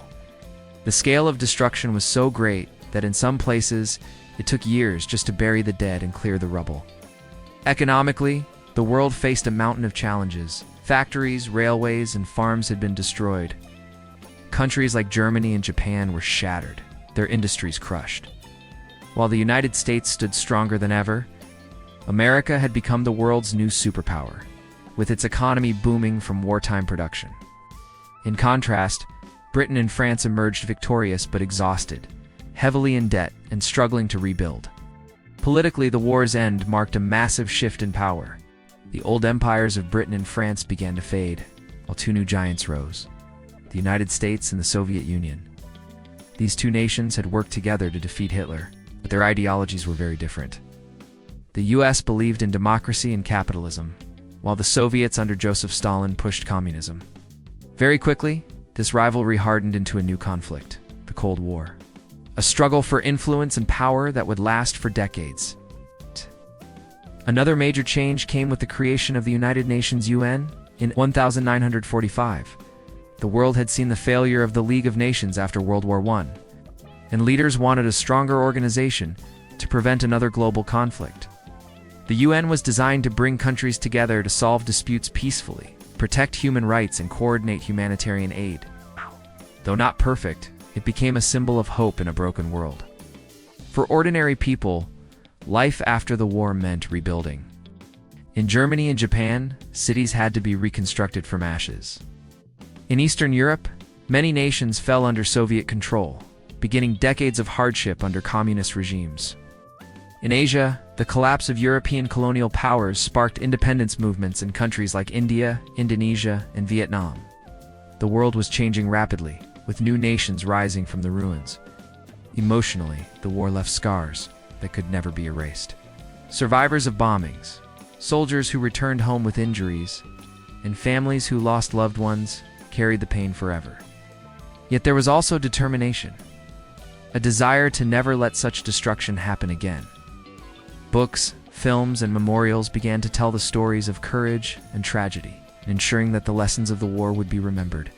The scale of destruction was so great that in some places, it took years just to bury the dead and clear the rubble. Economically, the world faced a mountain of challenges. Factories, railways, and farms had been destroyed. Countries like Germany and Japan were shattered, their industries crushed. While the United States stood stronger than ever, America had become the world's new superpower, with its economy booming from wartime production. In contrast, Britain and France emerged victorious but exhausted, heavily in debt and struggling to rebuild. Politically, the war's end marked a massive shift in power. The old empires of Britain and France began to fade, while two new giants rose, the United States and the Soviet Union. These two nations had worked together to defeat Hitler, but their ideologies were very different. The US believed in democracy and capitalism, while the Soviets under Joseph Stalin pushed communism. Very quickly, this rivalry hardened into a new conflict, the Cold War, a struggle for influence and power that would last for decades. Another major change came with the creation of the United Nations UN in 1945. The world had seen the failure of the League of Nations after World War I, and leaders wanted a stronger organization to prevent another global conflict. The UN was designed to bring countries together to solve disputes peacefully, protect human rights, and coordinate humanitarian aid. Though not perfect, it became a symbol of hope in a broken world. For ordinary people, life after the war meant rebuilding. In Germany and Japan, cities had to be reconstructed from ashes. In Eastern Europe, many nations fell under Soviet control, beginning decades of hardship under communist regimes. In Asia, the collapse of European colonial powers sparked independence movements in countries like India, Indonesia, and Vietnam. The world was changing rapidly, with new nations rising from the ruins. Emotionally, the war left scars that could never be erased. Survivors of bombings, soldiers who returned home with injuries, and families who lost loved ones carried the pain forever. Yet there was also determination, a desire to never let such destruction happen again. Books, films, and memorials began to tell the stories of courage and tragedy, ensuring that the lessons of the war would be remembered.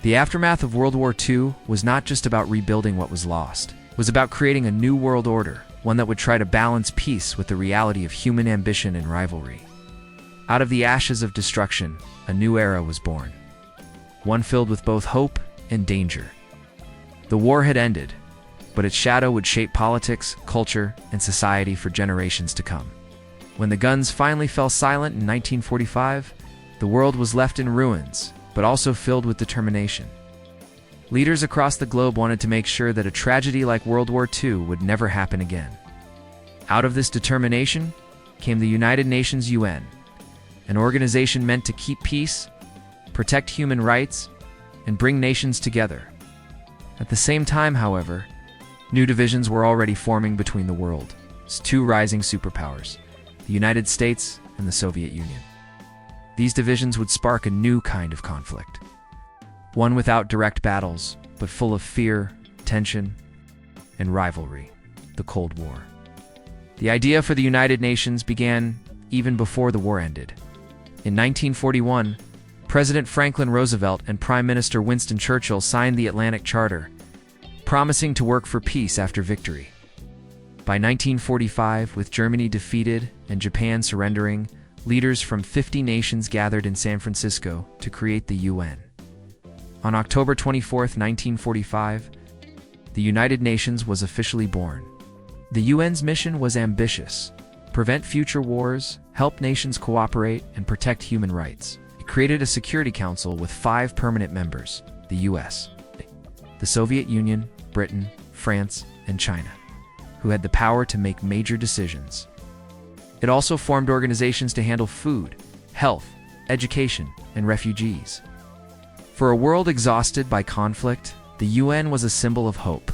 The aftermath of World War II was not just about rebuilding what was lost. It was about creating a new world order, one that would try to balance peace with the reality of human ambition and rivalry. Out of the ashes of destruction, a new era was born, one filled with both hope and danger. The war had ended, but its shadow would shape politics, culture, and society for generations to come. When the guns finally fell silent in 1945, the world was left in ruins, but also filled with determination. Leaders across the globe wanted to make sure that a tragedy like World War II would never happen again. Out of this determination came the United Nations UN, an organization meant to keep peace, protect human rights, and bring nations together. At the same time, however, new divisions were already forming between the world's two rising superpowers, the United States and the Soviet Union. These divisions would spark a new kind of conflict, one without direct battles, but full of fear, tension, and rivalry, the Cold War. The idea for the United Nations began even before the war ended. In 1941, President Franklin Roosevelt and Prime Minister Winston Churchill signed the Atlantic Charter, promising to work for peace after victory. By 1945, with Germany defeated and Japan surrendering, leaders from 50 nations gathered in San Francisco to create the UN. On October 24, 1945, the United Nations was officially born. The UN's mission was ambitious: prevent future wars, help nations cooperate, and protect human rights. It created a Security Council with 5 permanent members: the US, the Soviet Union, Britain, France, and China, who had the power to make major decisions. It also formed organizations to handle food, health, education, and refugees. For a world exhausted by conflict, the UN was a symbol of hope.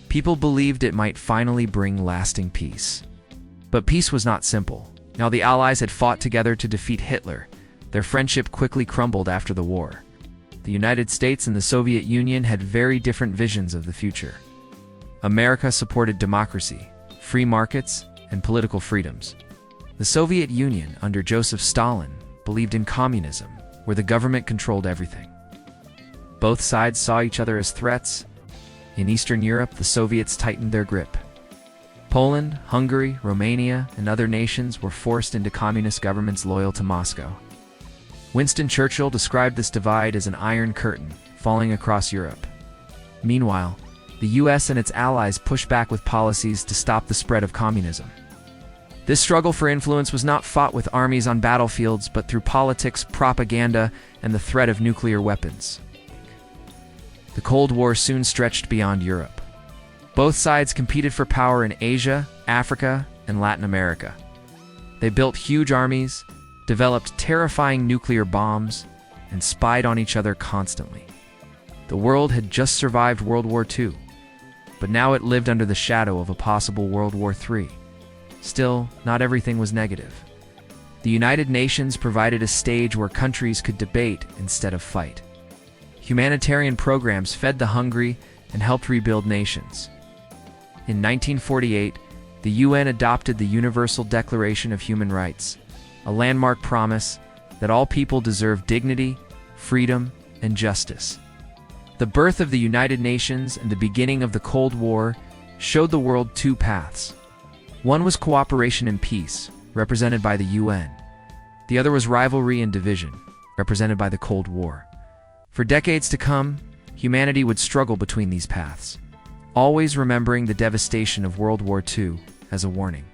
People believed it might finally bring lasting peace. But peace was not simple. Now the Allies had fought together to defeat Hitler. Their friendship quickly crumbled after the war. The United States and the Soviet Union had very different visions of the future. America supported democracy, free markets, and political freedoms. The Soviet Union, under Joseph Stalin, believed in communism, where the government controlled everything. Both sides saw each other as threats. In Eastern Europe, the Soviets tightened their grip. Poland, Hungary, Romania, and other nations were forced into communist governments loyal to Moscow. Winston Churchill described this divide as an iron curtain falling across Europe. Meanwhile, the US and its allies pushed back with policies to stop the spread of communism. This struggle for influence was not fought with armies on battlefields, but through politics, propaganda, and the threat of nuclear weapons. The Cold War soon stretched beyond Europe. Both sides competed for power in Asia, Africa, and Latin America. They built huge armies, developed terrifying nuclear bombs, and spied on each other constantly. The world had just survived World War II, but now it lived under the shadow of a possible World War III. Still, not everything was negative. The United Nations provided a stage where countries could debate instead of fight. Humanitarian programs fed the hungry and helped rebuild nations. In 1948, the UN adopted the Universal Declaration of Human Rights, a landmark promise that all people deserve dignity, freedom, and justice. The birth of the United Nations and the beginning of the Cold War showed the world 2 paths. One was cooperation and peace, represented by the UN. The other was rivalry and division, represented by the Cold War. For decades to come, humanity would struggle between these paths, always remembering the devastation of World War II as a warning.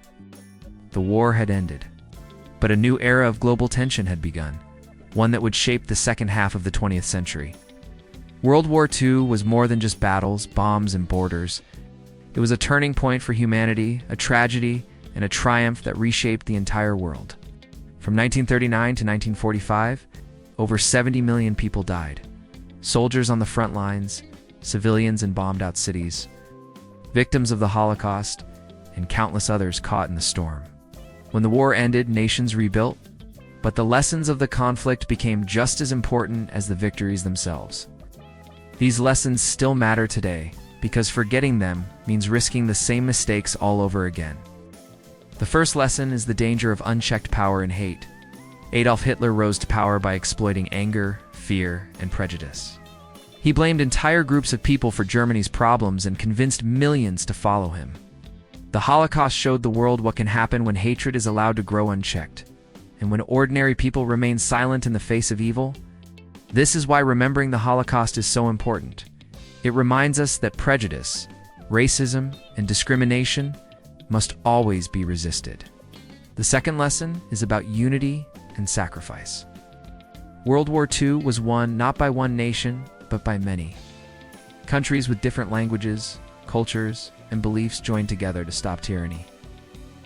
The war had ended, but a new era of global tension had begun, one that would shape the second half of the 20th century. World War II was more than just battles, bombs, and borders. It was a turning point for humanity, a tragedy, and a triumph that reshaped the entire world. From 1939 to 1945, over 70 million people died. Soldiers on the front lines, civilians in bombed-out cities, victims of the Holocaust, and countless others caught in the storm. When the war ended, nations rebuilt, but the lessons of the conflict became just as important as the victories themselves. These lessons still matter today, because forgetting them means risking the same mistakes all over again. The first lesson is the danger of unchecked power and hate. Adolf Hitler rose to power by exploiting anger, fear, and prejudice. He blamed entire groups of people for Germany's problems and convinced millions to follow him. The Holocaust showed the world what can happen when hatred is allowed to grow unchecked, and when ordinary people remain silent in the face of evil. This is why remembering the Holocaust is so important. It reminds us that prejudice, racism, and discrimination must always be resisted. The second lesson is about unity and sacrifice. World War II was won not by one nation, but by many. Countries with different languages, cultures, and beliefs joined together to stop tyranny.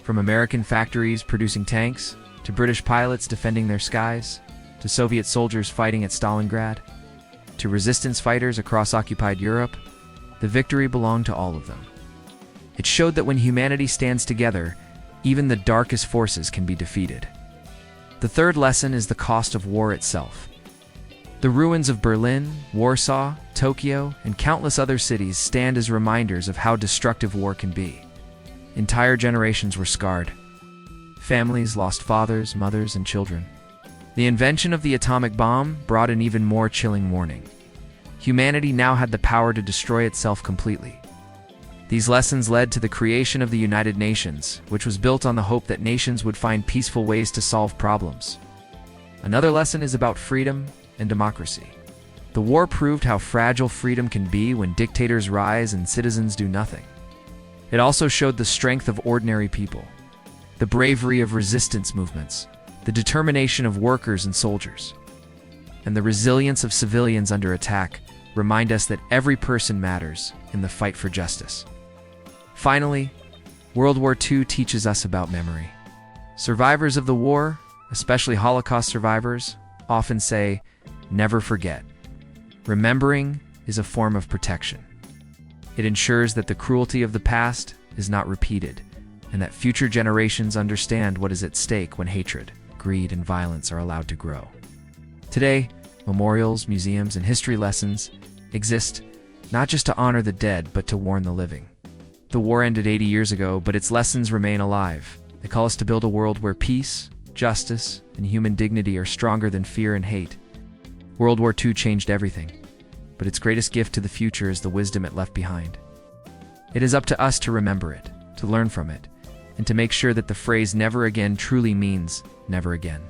From American factories producing tanks, to British pilots defending their skies, to Soviet soldiers fighting at Stalingrad, to resistance fighters across occupied Europe, the victory belonged to all of them. It showed that when humanity stands together, even the darkest forces can be defeated. The third lesson is the cost of war itself. The ruins of Berlin, Warsaw, Tokyo, and countless other cities stand as reminders of how destructive war can be. Entire generations were scarred. Families lost fathers, mothers, and children. The invention of the atomic bomb brought an even more chilling warning. Humanity now had the power to destroy itself completely. These lessons led to the creation of the United Nations, which was built on the hope that nations would find peaceful ways to solve problems. Another lesson is about freedom and democracy. The war proved how fragile freedom can be when dictators rise and citizens do nothing. It also showed the strength of ordinary people, the bravery of resistance movements, the determination of workers and soldiers, and the resilience of civilians under attack remind us that every person matters in the fight for justice. Finally, World War II teaches us about memory. Survivors of the war, especially Holocaust survivors, often say, "Never forget." Remembering is a form of protection. It ensures that the cruelty of the past is not repeated, and that future generations understand what is at stake when hatred, greed, and violence are allowed to grow. Today, memorials, museums, and history lessons exist not just to honor the dead, but to warn the living. The war ended 80 years ago, but its lessons remain alive. They call us to build a world where peace, justice, and human dignity are stronger than fear and hate. World War II changed everything, but its greatest gift to the future is the wisdom it left behind. It is up to us to remember it, to learn from it, and to make sure that the phrase "never again" truly means never again.